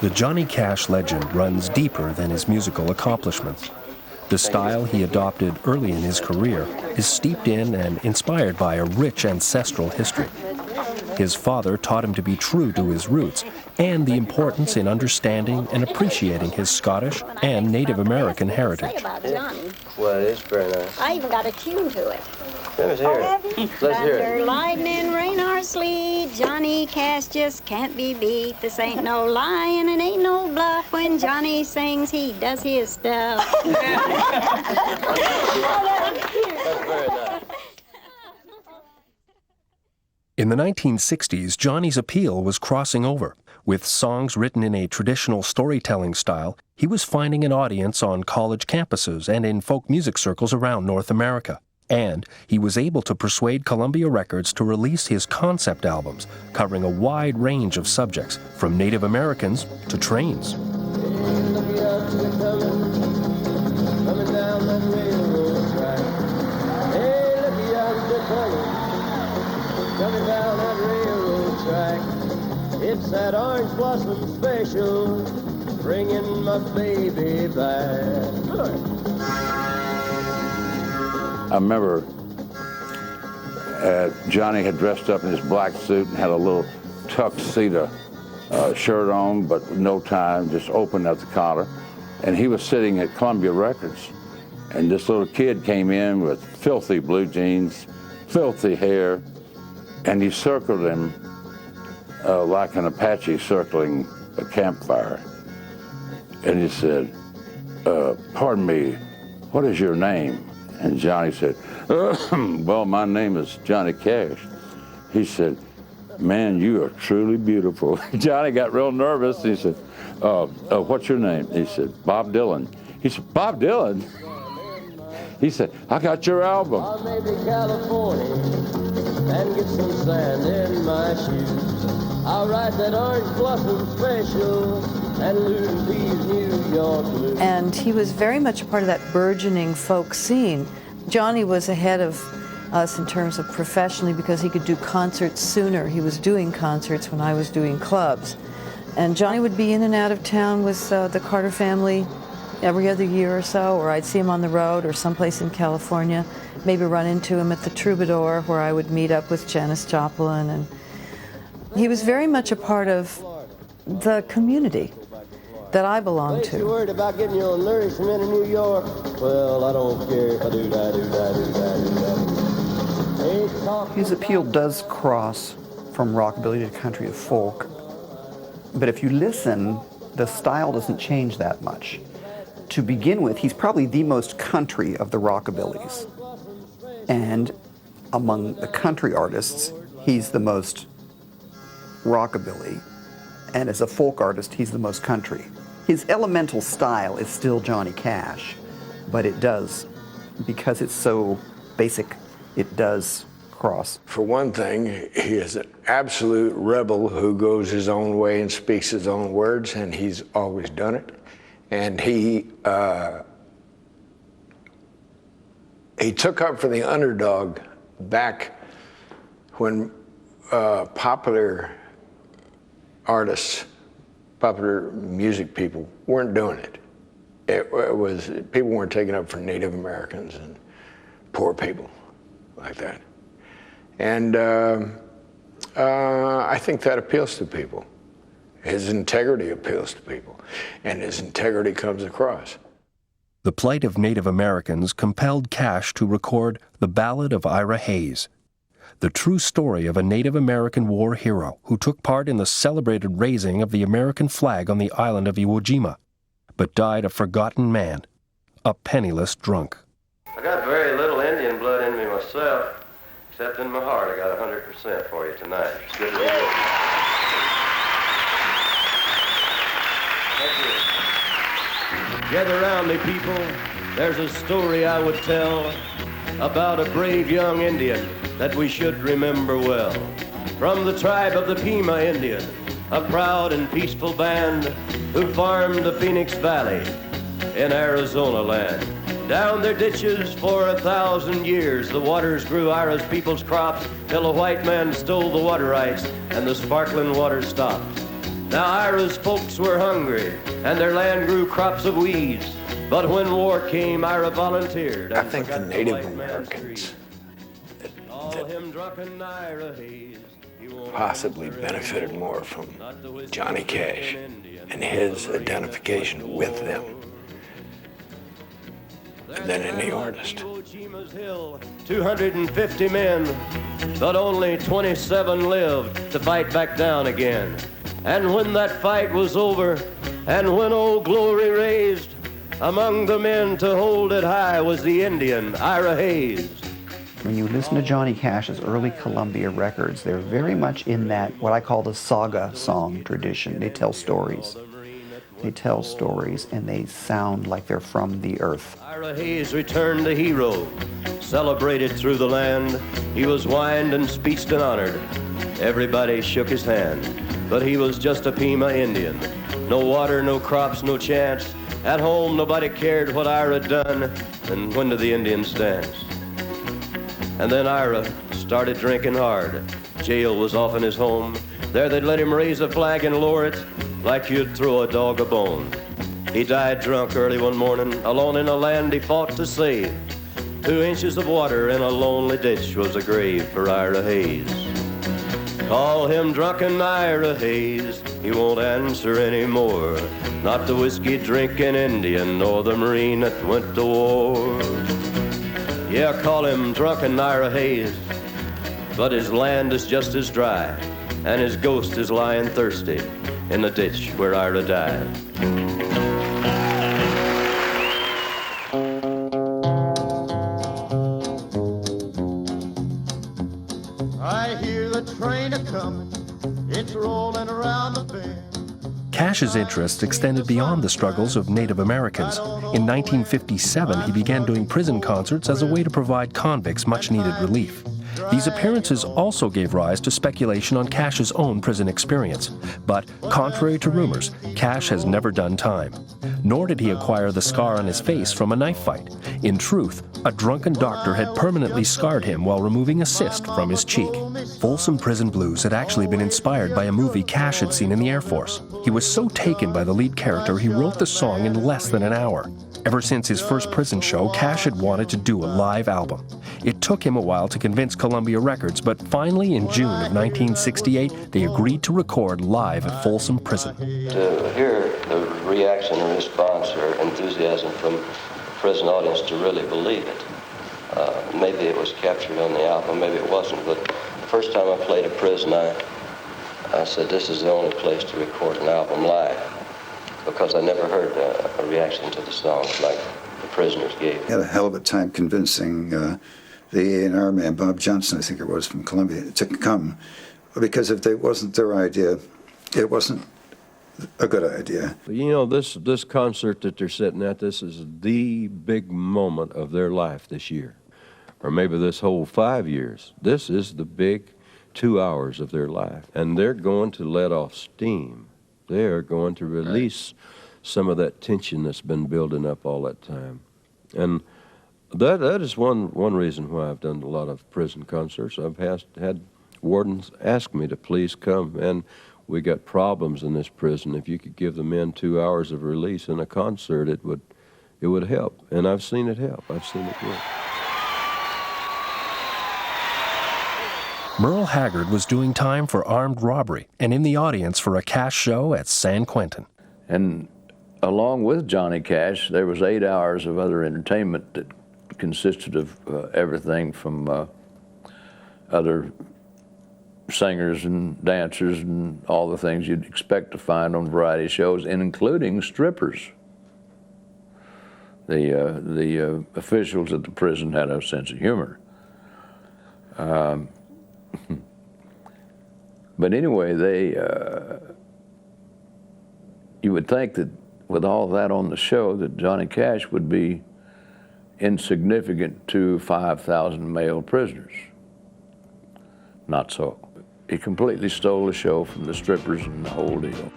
the Johnny Cash legend runs deeper than his musical accomplishments. The style he adopted early in his career is steeped in and inspired by a rich ancestral history. His father taught him to be true to his roots and the importance in understanding and appreciating his Scottish and Native American heritage. Well, it is very nice. I even got a tune to it. Let's hear it. Let's hear it. Thunder, lightning, rain or sleet, Johnny Cash just can't be beat. This ain't no lying and ain't no bluff. When Johnny sings, he does his stuff. That's very nice. In the 1960s, Johnny's appeal was crossing over. With songs written in a traditional storytelling style, he was finding an audience on college campuses and in folk music circles around North America. And he was able to persuade Columbia Records to release his concept albums, covering a wide range of subjects, from Native Americans to trains. Coming down that railroad track, it's that orange blossom special, bringing my baby back. I remember Johnny had dressed up in his black suit and had a little tuxedo shirt on, but no tie, just open at the collar. And he was sitting at Columbia Records, and this little kid came in with filthy blue jeans, filthy hair, and he circled him like an Apache circling a campfire. And he said, pardon me, what is your name? And Johnny said, well, my name is Johnny Cash. He said, man, you are truly beautiful. Johnny got real nervous. He said, what's your name? He said, Bob Dylan. He said, Bob Dylan? He said, I got your album. I'll maybe California and get some sand in my shoes. I'll write that orange blossom special and Luton Pease, New York blues. And he was very much a part of that burgeoning folk scene. Johnny was ahead of us in terms of professionally because he could do concerts sooner. He was doing concerts when I was doing clubs. And Johnny would be in and out of town with the Carter family every other year or so, or I'd see him on the road or someplace in California, maybe run into him at the Troubadour where I would meet up with Janis Joplin. And he was very much a part of the community that I belonged to. You're worried about getting your nourishment in New York? Well, I don't care if I do that. His appeal does cross from rockabilly to country to folk, but if you listen, the style doesn't change that much. To begin with, he's probably the most country of the rockabillys. And among the country artists, he's the most rockabilly. And as a folk artist, he's the most country. His elemental style is still Johnny Cash, but it does, because it's so basic, it does cross. For one thing, he is an absolute rebel who goes his own way and speaks his own words, and he's always done it. And he took up for the underdog back when popular artists, popular music people weren't doing it. It was, people weren't taking up for Native Americans and poor people like that. And I think that appeals to people. His integrity appeals to people, and his integrity comes across. The plight of Native Americans compelled Cash to record The Ballad of Ira Hayes, the true story of a Native American war hero who took part in the celebrated raising of the American flag on the island of Iwo Jima, but died a forgotten man, a penniless drunk. I got very little Indian blood in me myself, except in my heart. I got 100% for you tonight. It's good to be with you. Gather round me, people. There's a story I would tell about a brave young Indian that we should remember well. From the tribe of the Pima Indian, a proud and peaceful band who farmed the Phoenix Valley in Arizona land. Down their ditches for 1,000 years, the waters grew Ira's people's crops till a white man stole the water rights and the sparkling water stopped. Now Ira's folks were hungry and their land grew crops of weeds. But when war came, Ira volunteered. I think the Native Americans possibly benefited more from Johnny Cash and his identification with them than any artist. 250 men, but only 27 lived to fight back down again. And when that fight was over, and when Old Glory raised, among the men to hold it high was the Indian, Ira Hayes. When you listen to Johnny Cash's early Columbia records, they're very much in that, what I call the saga song tradition. They tell stories. They tell stories, and they sound like they're from the earth. Ira Hayes returned a hero, celebrated through the land. He was wined and speeched and honored. Everybody shook his hand, but he was just a Pima Indian. No water, no crops, no chance. At home, nobody cared what Ira done, and when do the Indians dance? And then Ira started drinking hard. Jail was often his home. There they'd let him raise a flag and lower it like you'd throw a dog a bone. He died drunk early one morning, alone in a land he fought to save. 2 inches of water in a lonely ditch was a grave for Ira Hayes. Call him drunken Ira Hayes, he won't answer anymore. Not the whiskey-drinking Indian nor the Marine that went to war. Yeah, call him drunken Ira Hayes, but his land is just as dry, and his ghost is lying thirsty in the ditch where Ira died. I hear the train a-comin', it's rolling around the bend. Cash's interest extended beyond the struggles of Native Americans. In 1957, he began doing prison concerts as a way to provide convicts much-needed relief. These appearances also gave rise to speculation on Cash's own prison experience. But, contrary to rumors, Cash has never done time. Nor did he acquire the scar on his face from a knife fight. In truth, a drunken doctor had permanently scarred him while removing a cyst from his cheek. Folsom Prison Blues had actually been inspired by a movie Cash had seen in the Air Force. He was so taken by the lead character, he wrote the song in less than an hour. Ever since his first prison show, Cash had wanted to do a live album. It took him a while to convince Columbia Records, but finally in June of 1968, they agreed to record live at Folsom Prison. To hear the reaction or response or enthusiasm from the prison audience to really believe it. Maybe it was captured on the album, maybe it wasn't, but the first time I played a prison, I said this is the only place to record an album live, because I never heard a reaction to the songs like the prisoners gave. Had a hell of a time convincing the A&R man, Bob Johnson, I think it was, from Columbia, to come, because if it wasn't their idea, it wasn't a good idea. You know, this concert that they're sitting at, this is the big moment of their life this year, or maybe this whole 5 years. This is the big 2 hours of their life, and they're going to let off steam. They are going to release some of that tension that's been building up all that time. And that is one reason why I've done a lot of prison concerts. I've had wardens ask me to please come, and we got problems in this prison. If you could give the men 2 hours of release in a concert, it would help. And I've seen it help. I've seen it work. Merle Haggard was doing time for armed robbery and in the audience for a Cash show at San Quentin. And along with Johnny Cash, there was 8 hours of other entertainment that consisted of everything from other singers and dancers and all the things you'd expect to find on variety shows, and including strippers. The officials at the prison had a sense of humor. But anyway, you would think that with all that on the show that Johnny Cash would be insignificant to 5,000 male prisoners. Not so. He completely stole the show from the strippers and the whole deal.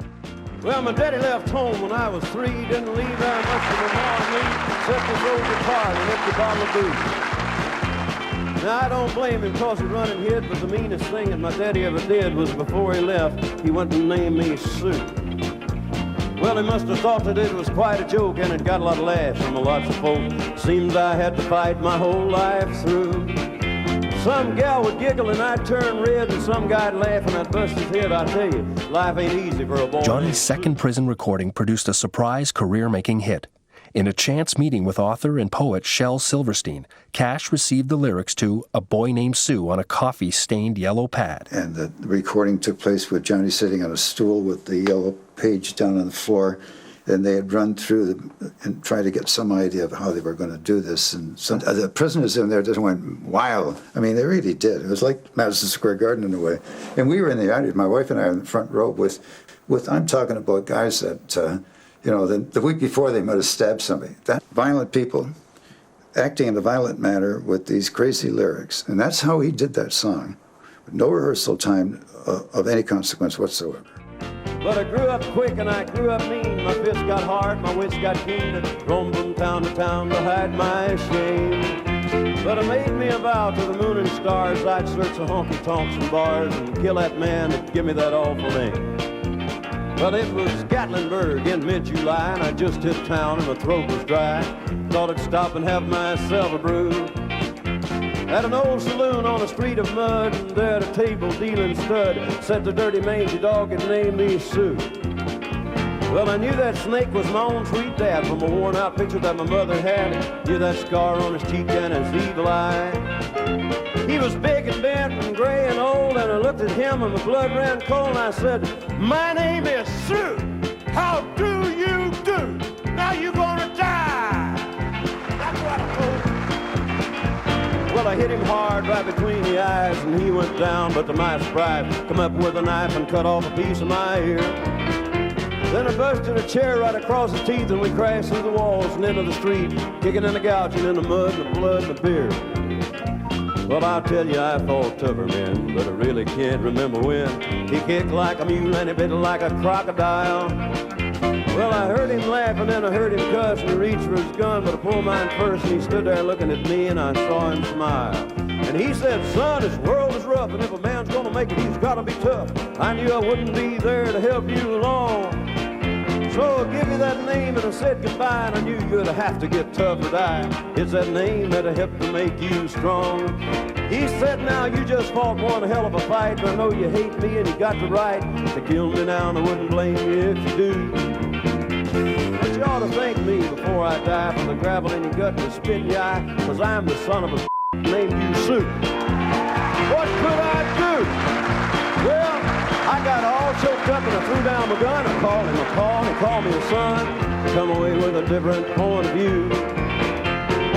Well, my daddy left home when I was 3. Didn't leave very much for my mom and me, except his old guitar and an empty bottle of booze. Now, I don't blame him because he run and hid, but the meanest thing that my daddy ever did was before he left, he went and named me Sue. Well, he must have thought that it was quite a joke, and it got a lot of laughs from lots of folks. Seems I had to fight my whole life through. Some gal would giggle and I'd turn red, and some guy'd laugh and I'd bust his head. I tell you, life ain't easy for a boy. Johnny's second prison recording produced a surprise career-making hit. In a chance meeting with author and poet Shel Silverstein, Cash received the lyrics to A Boy Named Sue on a coffee-stained yellow pad. And the recording took place with Johnny sitting on a stool with the yellow page down on the floor, and they had run through and tried to get some idea of how they were going to do this. And some, the prisoners in there just went wild. I mean, they really did. It was like Madison Square Garden in a way. And we were in the audience, my wife and I, in the front row with I'm talking about guys that, you know, the week before they might have stabbed somebody. That violent people acting in a violent manner with these crazy lyrics. And that's how he did that song. With no rehearsal time of any consequence whatsoever. But I grew up quick and I grew up mean. My fists got hard, my wits got keen. Roamed from town to town to hide my shame. But I made me a vow to the moon and stars I'd search the honky-tonks and bars and kill that man that give me that awful name. Well, it was Gatlinburg in mid-July, and I just hit town and my throat was dry. Thought I'd stop and have myself a brew at an old saloon on a street of mud, and there at a table dealing stud sat the dirty mangy dog and named me Sue. Well, I knew that snake was my own sweet dad from a worn-out picture that my mother had. Knew that scar on his cheek and his evil eye. He was big and bent and gray and old, and I looked at him and my blood ran cold, and I said, "My name is Sue. How do you do? Now you're gonna die." That's what I told him. Well, I hit him hard right between the eyes, and he went down, but to my surprise, come up with a knife and cut off a piece of my ear. Then I busted a chair right across his teeth, and we crashed through the walls and into the street, kicking and gouging in the mud and the blood and the beer. Well, I'll tell you, I fought tougher men, but I really can't remember when. He kicked like a mule and he bit like a crocodile. Well, I heard him laugh and then I heard him cuss, and he reached for his gun, but I pulled mine first, and he stood there looking at me, and I saw him smile. And he said, "Son, this world is rough, and if a man's gonna make it, he's gotta be tough. I knew I wouldn't be there to help you along. So I give you that name and I said goodbye, and I knew you'd have to get tough or die. It's that name that'll help to make you strong." He said, "Now you just fought one hell of a fight, but I know you hate me and you got the right to kill me now, and I wouldn't blame you if you do. But you ought to thank me before I die for the gravel in your gut and the spit in your eye, 'cause I'm the son of a named you Sue." What could I do? Well, I got all choked up and I threw down my gun. I called him a call and he called me a son. Come away with a different point of view.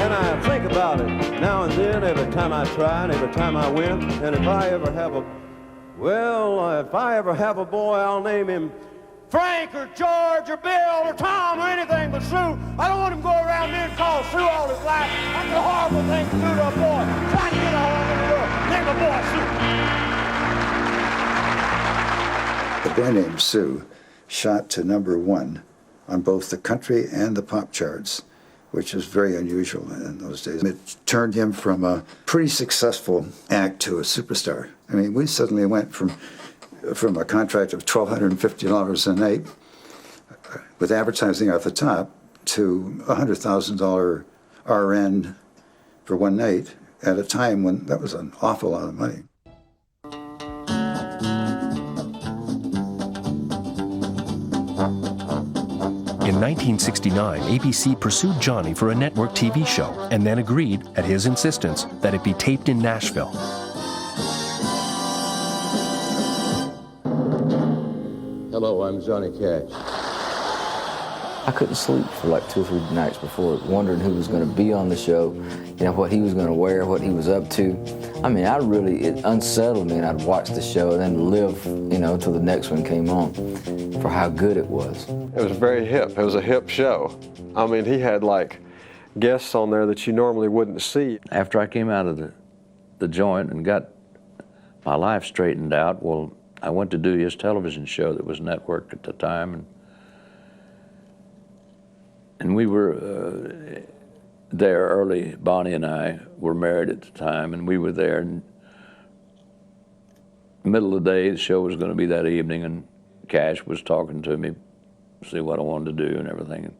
And I think about it now and then, every time I try and every time I win. And if I ever have a boy, I'll name him Frank or George or Bill or Tom or anything but Sue. I don't want him to go around being called Sue all his life. That's a horrible thing to do to a boy. Trying to get a home in the world. Name a boy Sue. The boy named Sue shot to #1 on both the country and the pop charts, which is very unusual in those days. It turned him from a pretty successful act to a superstar. I mean, we suddenly went from a contract of $1,250 a night with advertising at the top to $100,000 RN for one night at a time when that was an awful lot of money. In 1969, ABC pursued Johnny for a network TV show and then agreed, at his insistence, that it be taped in Nashville. Hello, I'm Johnny Cash. I couldn't sleep for like 2 or 3 nights before, wondering who was going to be on the show, you know, what he was going to wear, what he was up to. I mean, it unsettled me, and I'd watch the show and then live, you know, until the next one came on for how good it was. It was very hip. It was a hip show. I mean, he had like guests on there that you normally wouldn't see. After I came out of the joint and got my life straightened out, well, I went to do his television show that was networked at the time, and we were there early. Bonnie and I were married at the time, and we were there. And middle of the day, the show was going to be that evening, and Cash was talking to me, see what I wanted to do and everything. And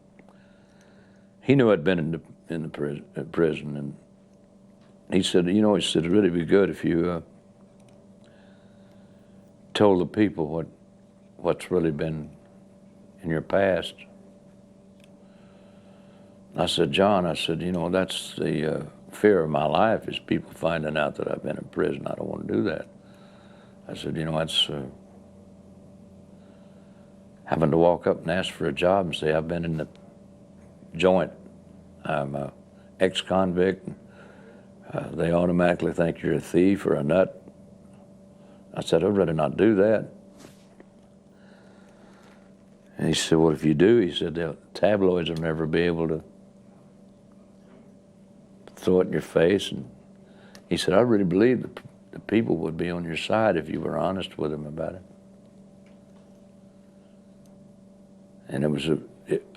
he knew I'd been in the prison, and he said, you know, it'd really be good if you told the people what's really been in your past. I said, John, you know, that's the fear of my life, is people finding out that I've been in prison. I don't want to do that. I said, you know, that's having to walk up and ask for a job and say, I've been in the joint. I'm an ex-convict. They automatically think you're a thief or a nut. I said, I'd rather not do that. And he said, well, if you do, he said, the tabloids will never be able to throw it in your face. And he said, I really believe the people would be on your side if you were honest with them about it. And it was,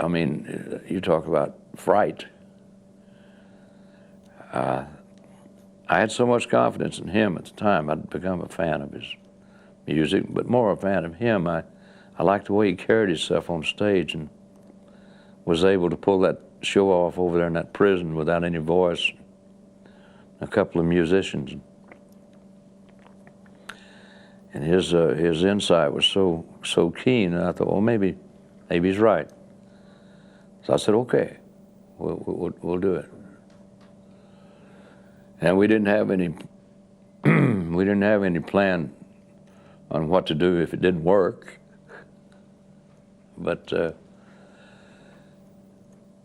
I mean, you talk about fright. I had so much confidence in him at the time. I'd become a fan of his music, but more a fan of him. I liked the way he carried himself on stage and was able to pull that show off over there in that prison without any voice. A couple of musicians. And his insight was so keen, and I thought, well, maybe he's right. So I said, okay, we'll do it. And we didn't have any plan on what to do if it didn't work. But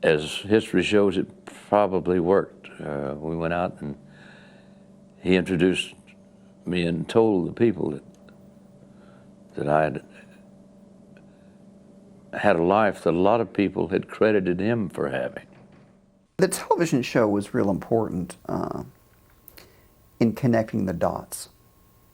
as history shows, it probably worked. We went out and he introduced me and told the people that I had a life that a lot of people had credited him for having. The television show was real important in connecting the dots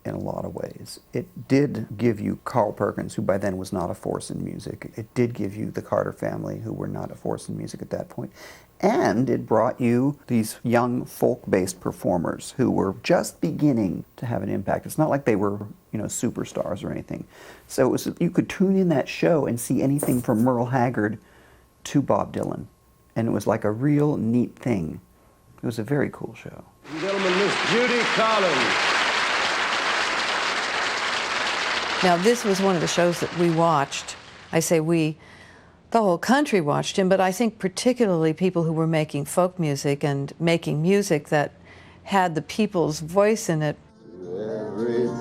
in a lot of ways. It did give you Carl Perkins, who by then was not a force in music. It did give you the Carter family, who were not a force in music at that point. And it brought you these young folk-based performers who were just beginning to have an impact. It's not like they were, you know, superstars or anything. So it was, you could tune in that show and see anything from Merle Haggard to Bob Dylan. And it was like a real neat thing. It was a very cool show. Gentlemen, Miss Judy Collins. Now, this was one of the shows that we watched. I say we, the whole country watched him, but I think particularly people who were making folk music and making music that had the people's voice in it. Everything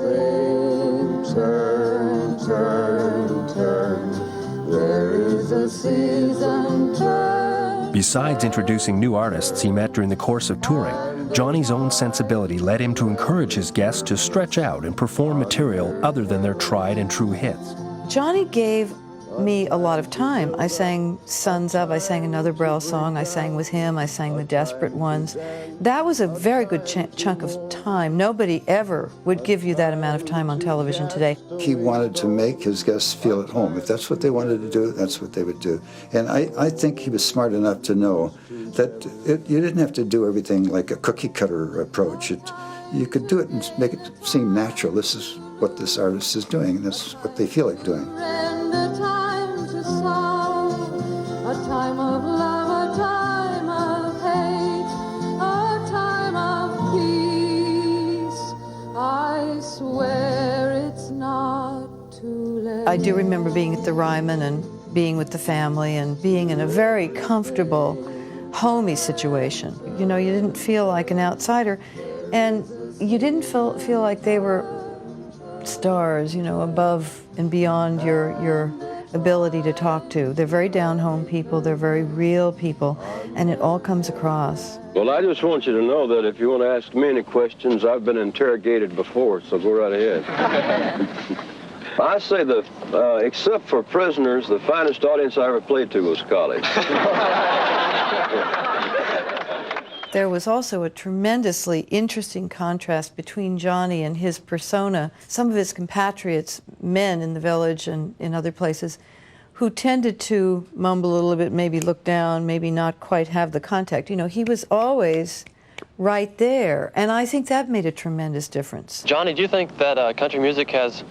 turn, turn, turn. There is a season, turn. Besides introducing new artists he met during the course of touring, Johnny's own sensibility led him to encourage his guests to stretch out and perform material other than their tried and true hits. Johnny gave me a lot of time. I sang Sons Of, I sang another Brel song, I sang with him, I sang The Desperate Ones. That was a very good chunk of time. Nobody ever would give you that amount of time on television today. He wanted to make his guests feel at home. If that's what they wanted to do, that's what they would do. And I think he was smart enough to know that you didn't have to do everything like a cookie-cutter approach. You could do it and make it seem natural. This is what this artist is doing, and this is what they feel like doing. A time of love, a time of hate, a time of peace. I swear it's not too late. I do remember being at the Ryman and being with the family and being in a very comfortable, homey situation. You know, you didn't feel like an outsider, and you didn't feel like they were stars, you know, above and beyond your ability to talk to. They're very down-home people, they're very real people, and it all comes across. Well, I just want you to know that if you want to ask me any questions, I've been interrogated before, so go right ahead. I say that, except for prisoners, the finest audience I ever played to was college. There was also a tremendously interesting contrast between Johnny and his persona. Some of his compatriots, men in the Village and in other places, who tended to mumble a little bit, maybe look down, maybe not quite have the contact. You know, he was always right there, and I think that made a tremendous difference. Johnny, do you think that country music has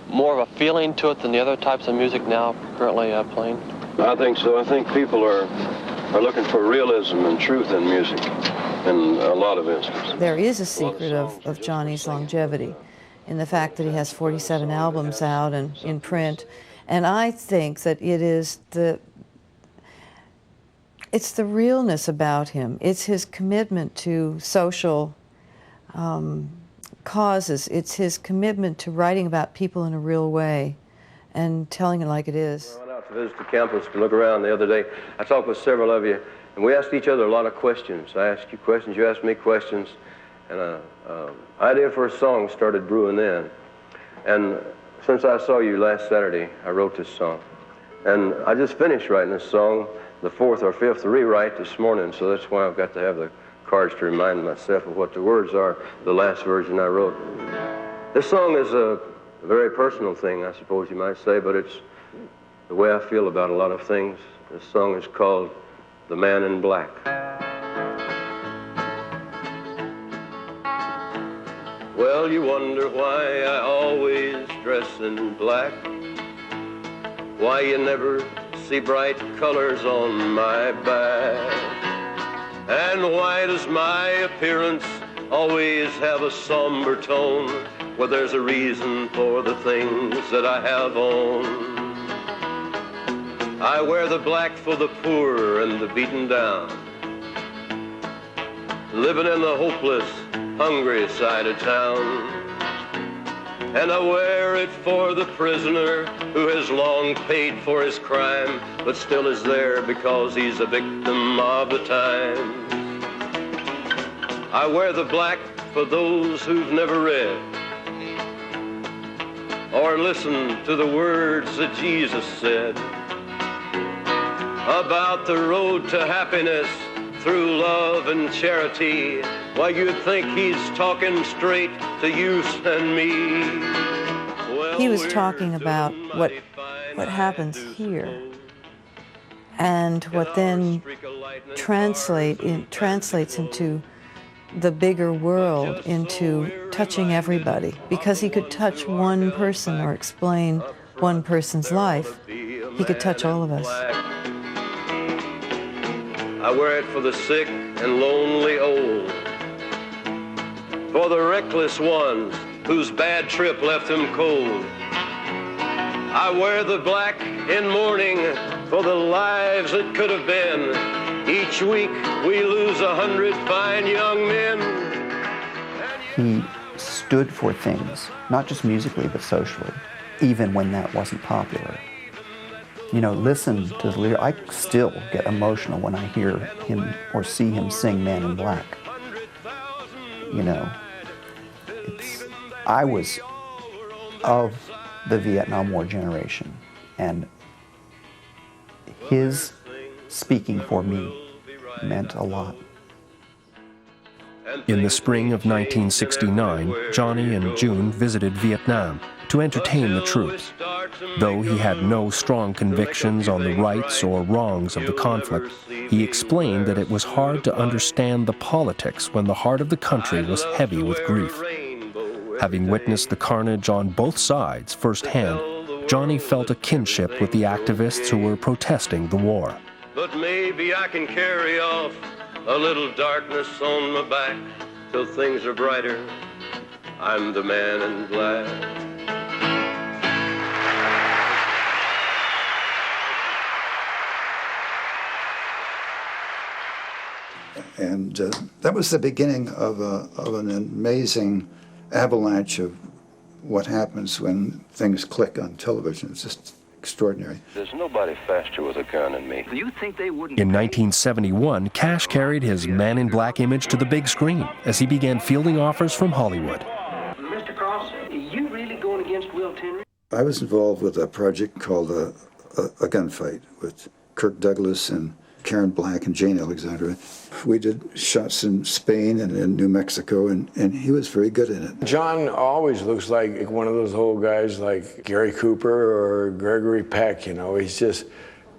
more of a feeling to it than the other types of music now currently playing? I think so. I think people are looking for realism and truth in music in a lot of instances. There is a secret of Johnny's longevity in the fact that he has 47 albums out and in print, and I think that it's the realness about him. It's his commitment to social causes. It's his commitment to writing about people in a real way and telling it like it is. I went out to visit the campus to look around the other day. I talked with several of you, and we asked each other a lot of questions. I asked you questions, you asked me questions, and an idea for a song started brewing then. And since I saw you last Saturday, I wrote this song. And I just finished writing this song, the 4th or 5th rewrite this morning, so that's why I've got to have the cards to remind myself of what the words are, the last version I wrote. This song is a very personal thing, I suppose you might say, but it's the way I feel about a lot of things. This song is called The Man in Black. Well, you wonder why I always dress in black, why you never see bright colors on my back, and why does my appearance always have a somber tone? Well, there's a reason for the things that I have on. I wear the black for the poor and the beaten down, living in the hopeless, hungry side of town. And I wear it for the prisoner who has long paid for his crime, but still is there because he's a victim of the times. I wear the black for those who've never read or listened to the words that Jesus said about the road to happiness through love and charity. Why, you'd think he's talking straight to you and me. Well, he was talking about what happens here and what then translates into the bigger world, into touching everybody. Because he could touch one person or explain one person's life, he could touch all of us. I wear it for the sick and lonely old, for the reckless ones whose bad trip left them cold. I wear the black in mourning for the lives that could have been. Each week we lose 100 fine young men. He stood for things, not just musically, but socially, even when that wasn't popular. you know, listen to the lyrics. I still get emotional when I hear him or see him sing Man in Black. You know, I was of the Vietnam War generation, and his speaking for me meant a lot. In the spring of 1969, Johnny and June visited Vietnam to entertain the troops. Though he had no strong convictions on the rights or wrongs of the conflict, he explained that it was hard to understand the politics when the heart of the country was heavy with grief. Having witnessed the carnage on both sides firsthand, Johnny felt a kinship with the activists who were protesting the war. But maybe I can carry off a little darkness on my back till things are brighter. I'm the man in black. And that was the beginning of an amazing avalanche of what happens when things click on television. It's just extraordinary. There's nobody faster with a gun than me. Do you think they wouldn't? In 1971, Cash carried his Man in Black image to the big screen as he began fielding offers from Hollywood. Mr. Cross, are you really going against Will Tenry? I was involved with a project called A Gunfight with Kirk Douglas and Karen Black and Jane Alexandra. We did shots in Spain and in New Mexico, and he was very good in it. John always looks like one of those old guys like Gary Cooper or Gregory Peck, you know. He just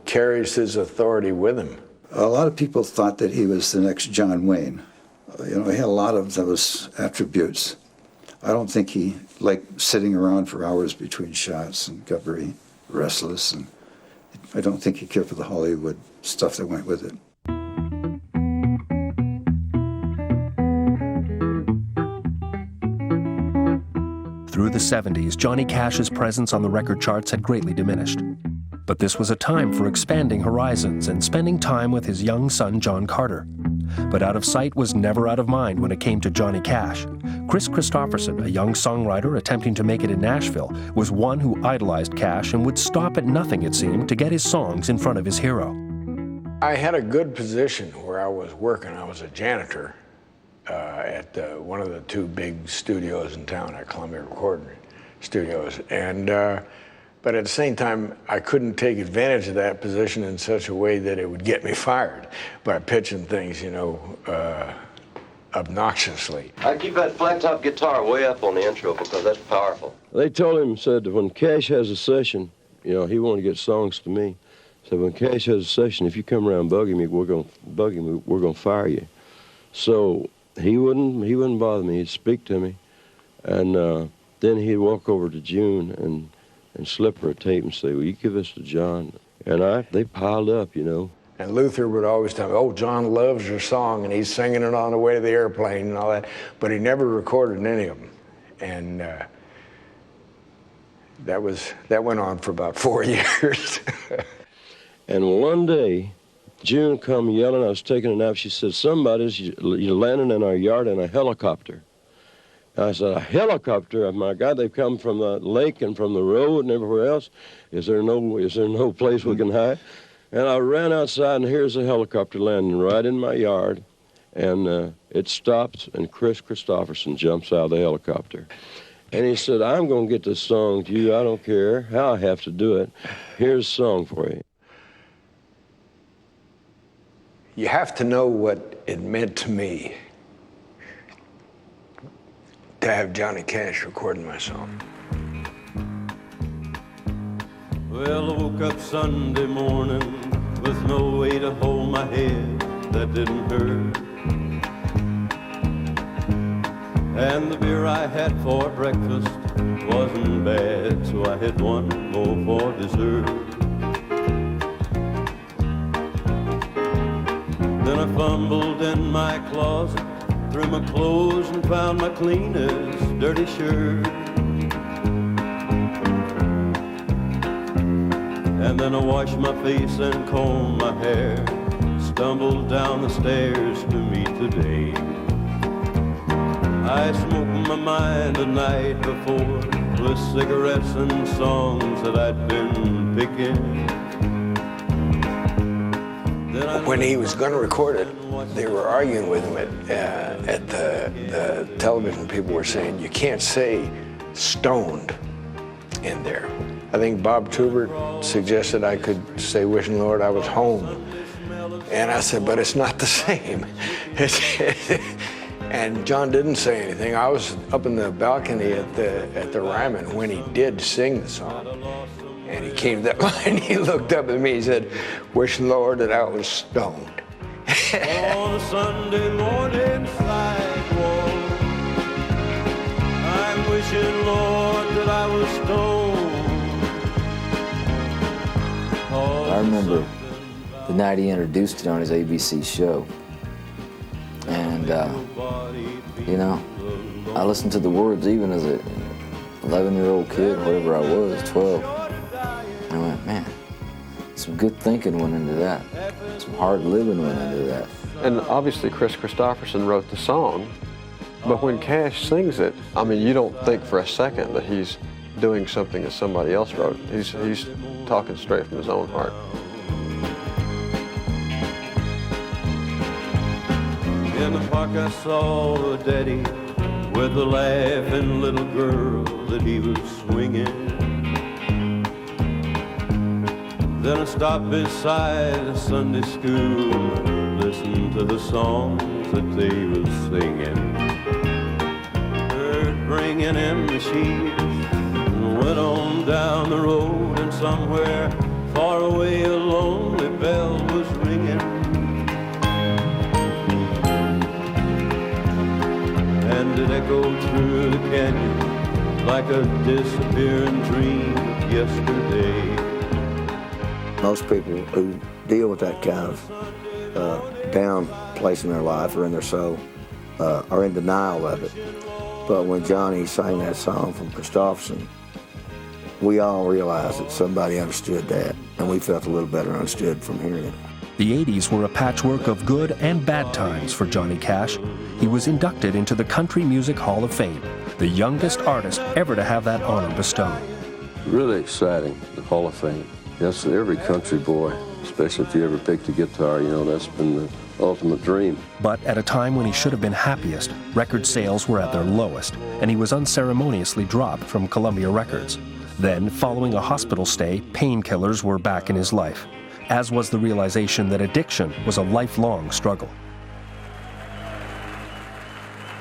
carries his authority with him. A lot of people thought that he was the next John Wayne. You know, he had a lot of those attributes. I don't think he liked sitting around for hours between shots and got very restless, and I don't think he cared for the Hollywood stuff that went with it. Through the 70s, Johnny Cash's presence on the record charts had greatly diminished. But this was a time for expanding horizons and spending time with his young son, John Carter. But out of sight was never out of mind when it came to Johnny Cash. Chris Christopherson, a young songwriter attempting to make it in Nashville, was one who idolized Cash and would stop at nothing, it seemed, to get his songs in front of his hero. I had a good position where I was working. I was a janitor at one of the two big studios in town, at Columbia Recording Studios. And but at the same time, I couldn't take advantage of that position in such a way that it would get me fired by pitching things, you know, obnoxiously. I keep that flat top guitar way up on the intro because that's powerful. They told him, said, when Cash has a session, you know, he wanted to get songs to me. So when Cash has a session, if you come around bugging me, we're gonna fire you. So he wouldn't bother me. He'd speak to me, and then he'd walk over to June and slip her a tape and say, "Will you give this to John?" And they piled up, you know. And Luther would always tell me, "Oh, John loves your song, and he's singing it on the way to the airplane and all that." But he never recorded any of them, and that went on for about 4 years. And one day, June come yelling. I was taking a nap. She said, "Somebody's landing in our yard in a helicopter." I said, "A helicopter? My God, they've come from the lake and from the road and everywhere else. Is there no place we can hide?" And I ran outside, and here's a helicopter landing right in my yard. And it stops, and Chris Christopherson jumps out of the helicopter. And he said, "I'm going to get this song to you. I don't care how I have to do it. Here's a song for you." You have to know what it meant to me to have Johnny Cash recording my song. Well, I woke up Sunday morning with no way to hold my head that didn't hurt. And the beer I had for breakfast wasn't bad, so I had one more for dessert. Then I fumbled in my closet, threw my clothes and found my cleanest dirty shirt. And then I washed my face and combed my hair, stumbled down the stairs to meet the day. I smoked my mind the night before with cigarettes and songs that I'd been picking. when he was going to record it, they were arguing with him at the television. People were saying, you can't say stoned in there. I think Bob Tubert suggested I could say, wishing Lord I was home. And I said, but it's not the same. And John didn't say anything. I was up in the balcony at the Ryman when he did sing the song. And he came that line, he looked up at me, he said, wish Lord that I was stoned. On a Sunday morning sidewalk, I'm wishing, Lord, that I was stoned. I remember the night he introduced it on his ABC show. And, you know, I listened to the words even as a 11-year-old kid, whatever I was, 12. And I went, man, some good thinking went into that. Some hard living went into that. And obviously Kris Kristofferson wrote the song, but when Cash sings it, I mean, you don't think for a second that he's doing something that somebody else wrote. He's talking straight from his own heart. In the park I saw a daddy with a laughing little girl that he was swinging. Then I stopped beside a Sunday school and listened to the songs that they were singing. Heard bringing in the sheaves and went on down the road, and somewhere far away a lonely bell was ringing. And it echoed through the canyon like a disappearing dream of yesterday. Most people who deal with that kind of down place in their life or in their soul are in denial of it. But when Johnny sang that song from Kristofferson, we all realized that somebody understood that, and we felt a little better understood from hearing it. The 80s were a patchwork of good and bad times for Johnny Cash. He was inducted into the Country Music Hall of Fame, the youngest artist ever to have that honor bestowed. Really exciting, the Hall of Fame. Yes, every country boy, especially if you ever picked a guitar, you know, that's been the ultimate dream. But at a time when he should have been happiest, record sales were at their lowest, and he was unceremoniously dropped from Columbia Records. Then, following a hospital stay, painkillers were back in his life, as was the realization that addiction was a lifelong struggle.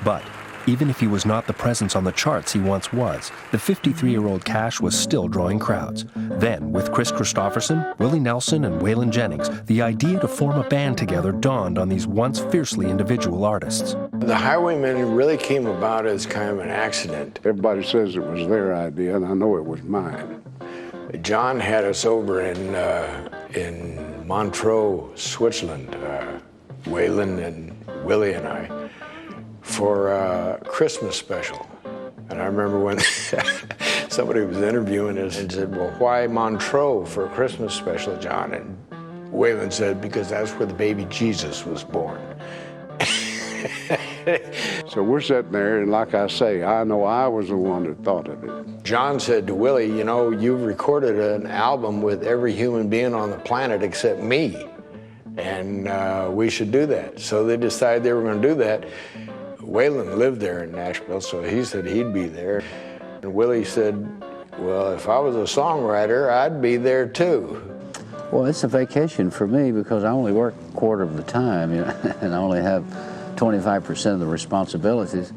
But even if he was not the presence on the charts he once was, the 53-year-old Cash was still drawing crowds. Then, with Kris Kristofferson, Willie Nelson, and Waylon Jennings, the idea to form a band together dawned on these once fiercely individual artists. The Highwaymen really came about as kind of an accident. Everybody says it was their idea, and I know it was mine. John had us over in Montreux, Switzerland, Waylon and Willie and I, for a Christmas special. And I remember when somebody was interviewing us and said, well, why Montreux for a Christmas special, John? And Waylon said, because that's where the baby Jesus was born. So we're sitting there, and like I say, I know I was the one that thought of it. John said to Willie, you know, you've recorded an album with every human being on the planet except me, and we should do that. So they decided they were going to do that. Waylon lived there in Nashville, so he said he'd be there. And Willie said, well, if I was a songwriter, I'd be there too. Well, it's a vacation for me because I only work a quarter of the time, you know, and I only have 25% of the responsibilities.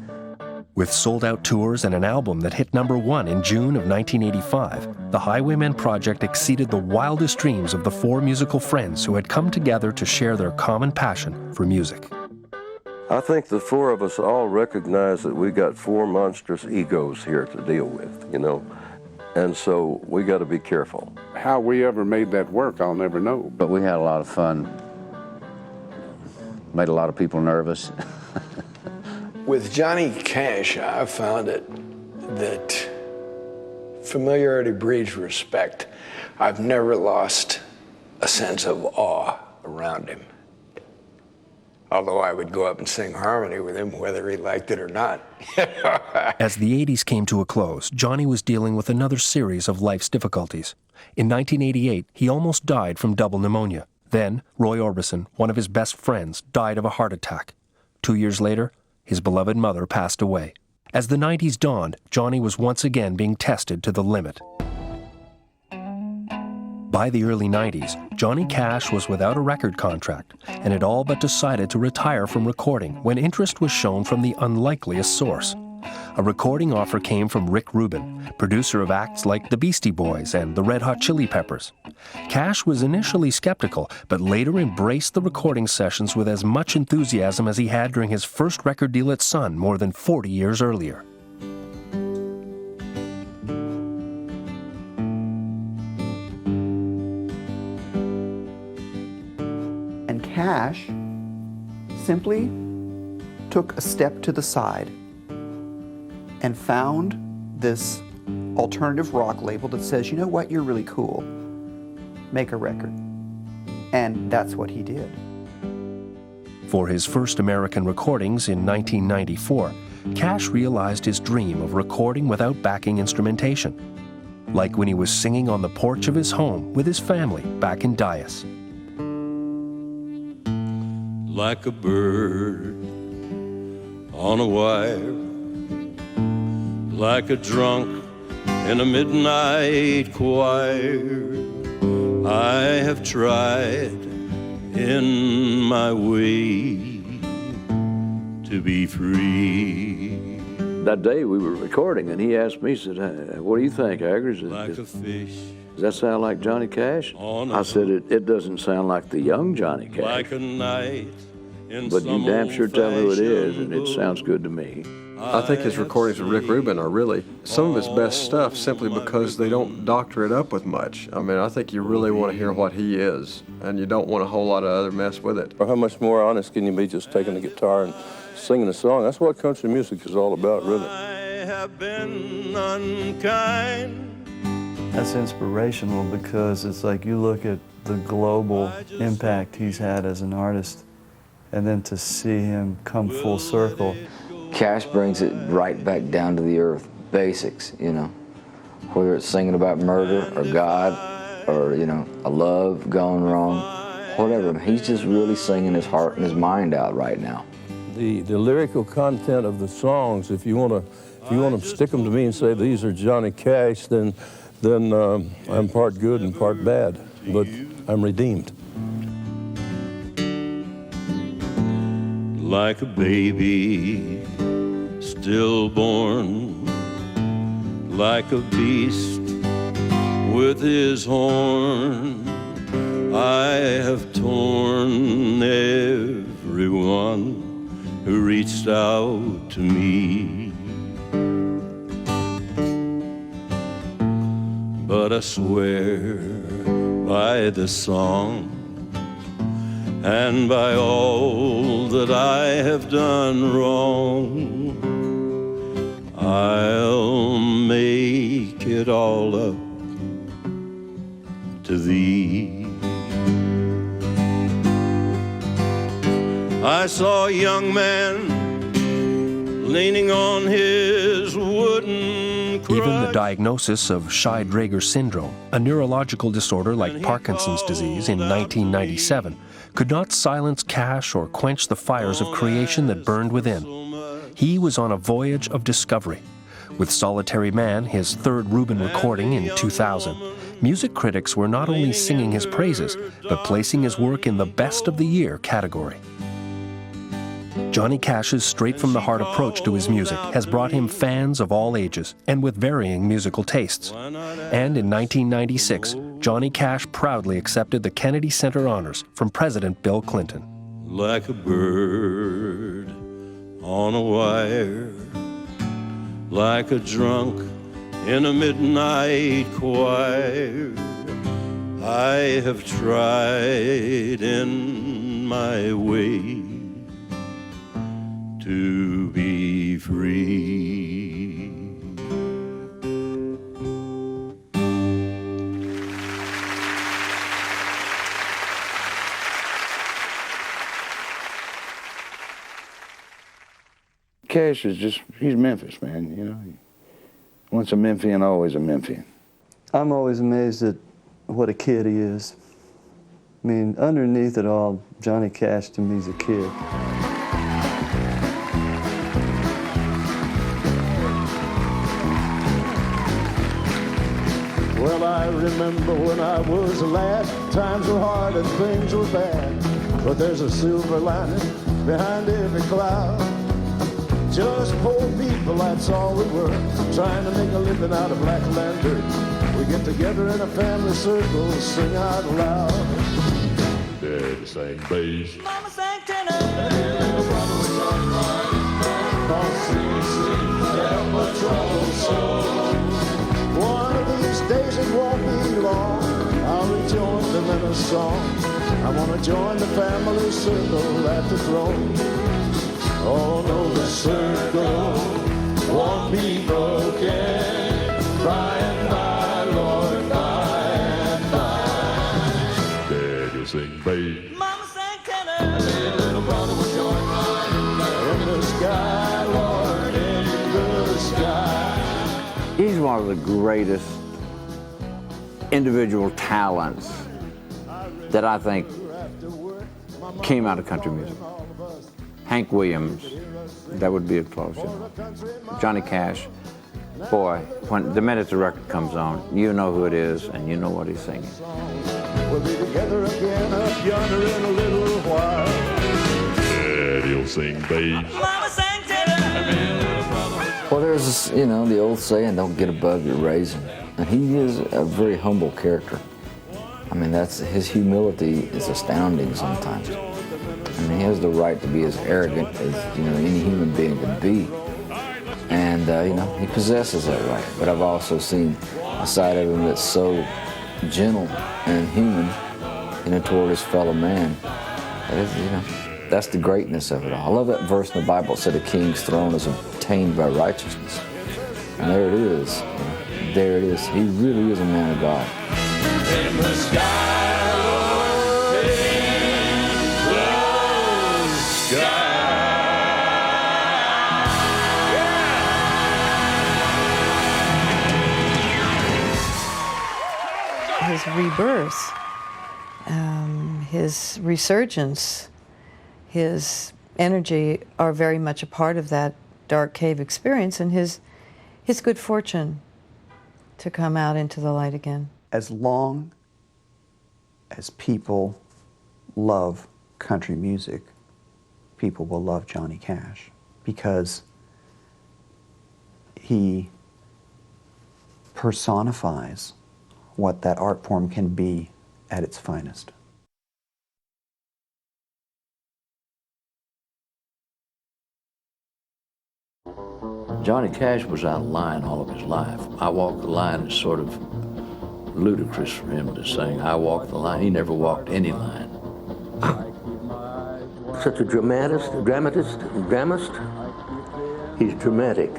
With sold-out tours and an album that hit #1 in June of 1985, the Highwaymen project exceeded the wildest dreams of the four musical friends who had come together to share their common passion for music. I think the four of us all recognize that we got four monstrous egos here to deal with, you know, and so we got to be careful. How we ever made that work, I'll never know. But we had a lot of fun. Made a lot of people nervous. With Johnny Cash, I found it that familiarity breeds respect. I've never lost a sense of awe around him. Although I would go up and sing harmony with him, whether he liked it or not. As the 80s came to a close, Johnny was dealing with another series of life's difficulties. In 1988, he almost died from double pneumonia. Then, Roy Orbison, one of his best friends, died of a heart attack. 2 years later, his beloved mother passed away. As the 90s dawned, Johnny was once again being tested to the limit. By the early 90s, Johnny Cash was without a record contract and had all but decided to retire from recording when interest was shown from the unlikeliest source. A recording offer came from Rick Rubin, producer of acts like the Beastie Boys and the Red Hot Chili Peppers. Cash was initially skeptical, but later embraced the recording sessions with as much enthusiasm as he had during his first record deal at Sun more than 40 years earlier. And Cash simply took a step to the side and found this alternative rock label that says, you know what, you're really cool. Make a record. And that's what he did. For his first American recordings in 1994, Cash realized his dream of recording without backing instrumentation, like when he was singing on the porch of his home with his family back in Dyess. Like a bird on a wire, like a drunk in a midnight choir, I have tried in my way to be free. That day we were recording, and he asked me, he said, what do you think, Aggers? Like a fish. Does that sound like Johnny Cash? I said, it doesn't sound like the young Johnny Cash. Like a night in but you damn sure tell who it is, and it sounds good to me. I think his recordings with Rick Rubin are really some of his best stuff simply because they don't doctor it up with much. I mean, I think you really want to hear what he is, and you don't want a whole lot of other mess with it. Or how much more honest can you be just taking the guitar and singing a song? That's what country music is all about, really. I have been unkind. That's inspirational because it's like you look at the global impact he's had as an artist, and then to see him come full circle. Cash brings it right back down to the earth, basics, you know. Whether it's singing about murder or God or, you know, a love gone wrong, whatever. He's just really singing his heart and his mind out right now. The lyrical content of the songs, if you want to stick them to me and say these are Johnny Cash, then I'm part good and part bad, but I'm redeemed. Like a baby stillborn, like a beast with his horn, I have torn everyone who reached out to me. But I swear by the song and by all that I have done wrong, I'll make it all up to thee. I saw a young man leaning on his wooden crutch. Even the diagnosis of Scheidegger syndrome, a neurological disorder like Parkinson's disease in 1997, could not silence Cash or quench the fires of creation that burned within. He was on a voyage of discovery. With Solitary Man, his third Rubin recording in 2000, music critics were not only singing his praises, but placing his work in the Best of the Year category. Johnny Cash's straight-from-the-heart approach to his music has brought him fans of all ages and with varying musical tastes. And in 1996, Johnny Cash proudly accepted the Kennedy Center honors from President Bill Clinton. Like a bird on a wire, like a drunk in a midnight choir, I have tried in my way to be free. Cash is just, he's Memphis, man, you know. Once a Memphian, always a Memphian. I'm always amazed at what a kid he is. I mean, underneath it all, Johnny Cash to me is a kid. Well, I remember when I was a lad, times were hard and things were bad. But there's a silver lining behind every cloud. Just poor people, that's all we were, trying to make a living out of black land dirt. We get together in a family circle, sing out loud. Daddy sang bass. Mama sang tenor. Little brother was on help a troubled soul. One of these days it won't be long, I'll rejoin them in a song. I want to join the family circle at the throne. Oh no, the circle won't be broken by and by, Lord, by and by. Daddy sang bass. Mama sang tenor. Little brother was join right in the sky, Lord, in the sky. He's one of the greatest individual talents that I think came out of country music. Hank Williams, that would be a close. Johnny Cash, boy, when the minute the record comes on, you know who it is and you know what he's singing. We'll be together again up yonder in a little while. Daddy'll sing bass. Mama sang tenor. Well, there's this, you know, the old saying, don't get above your raising. And he is a very humble character. I mean, that's his humility is astounding sometimes. I mean, he has the right to be as arrogant as, you know, any human being can be. And, you know, he possesses that right. But I've also seen a side of him that's so gentle and human, you know, toward his fellow man. That is, you know, that's the greatness of it all. I love that verse in the Bible that said a king's throne is obtained by righteousness. And there it is. You know, there it is. He really is a man of God. In the sky, Lord, in the sky. His rebirth, his resurgence, his energy are very much a part of that dark cave experience, and his good fortune to come out into the light again. As long as people love country music, people will love Johnny Cash because he personifies what that art form can be at its finest. Johnny Cash was out of line all of his life. I Walk the Line is sort of ludicrous for him to sing, I walk the line. He never walked any line. Such a dramatist. He's dramatic.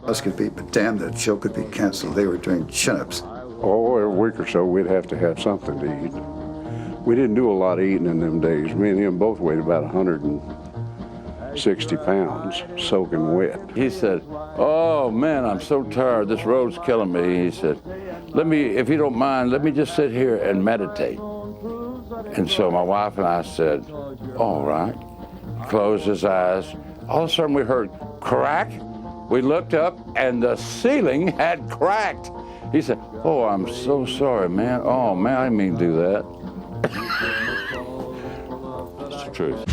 Us could be, but damn, that show could be canceled. They were doing chin-ups. Oh, every week or so we'd have to have something to eat. We didn't do a lot of eating in them days. Me and him both weighed about 160 pounds, soaking wet. He said, oh man, I'm so tired, this road's killing me. He said, if you don't mind, let me just sit here and meditate. And so my wife and I said, all right. Closed his eyes. All of a sudden we heard crack. We looked up and the ceiling had cracked. He said, oh, I'm so sorry, man. Oh man, I didn't mean to do that. That's the truth.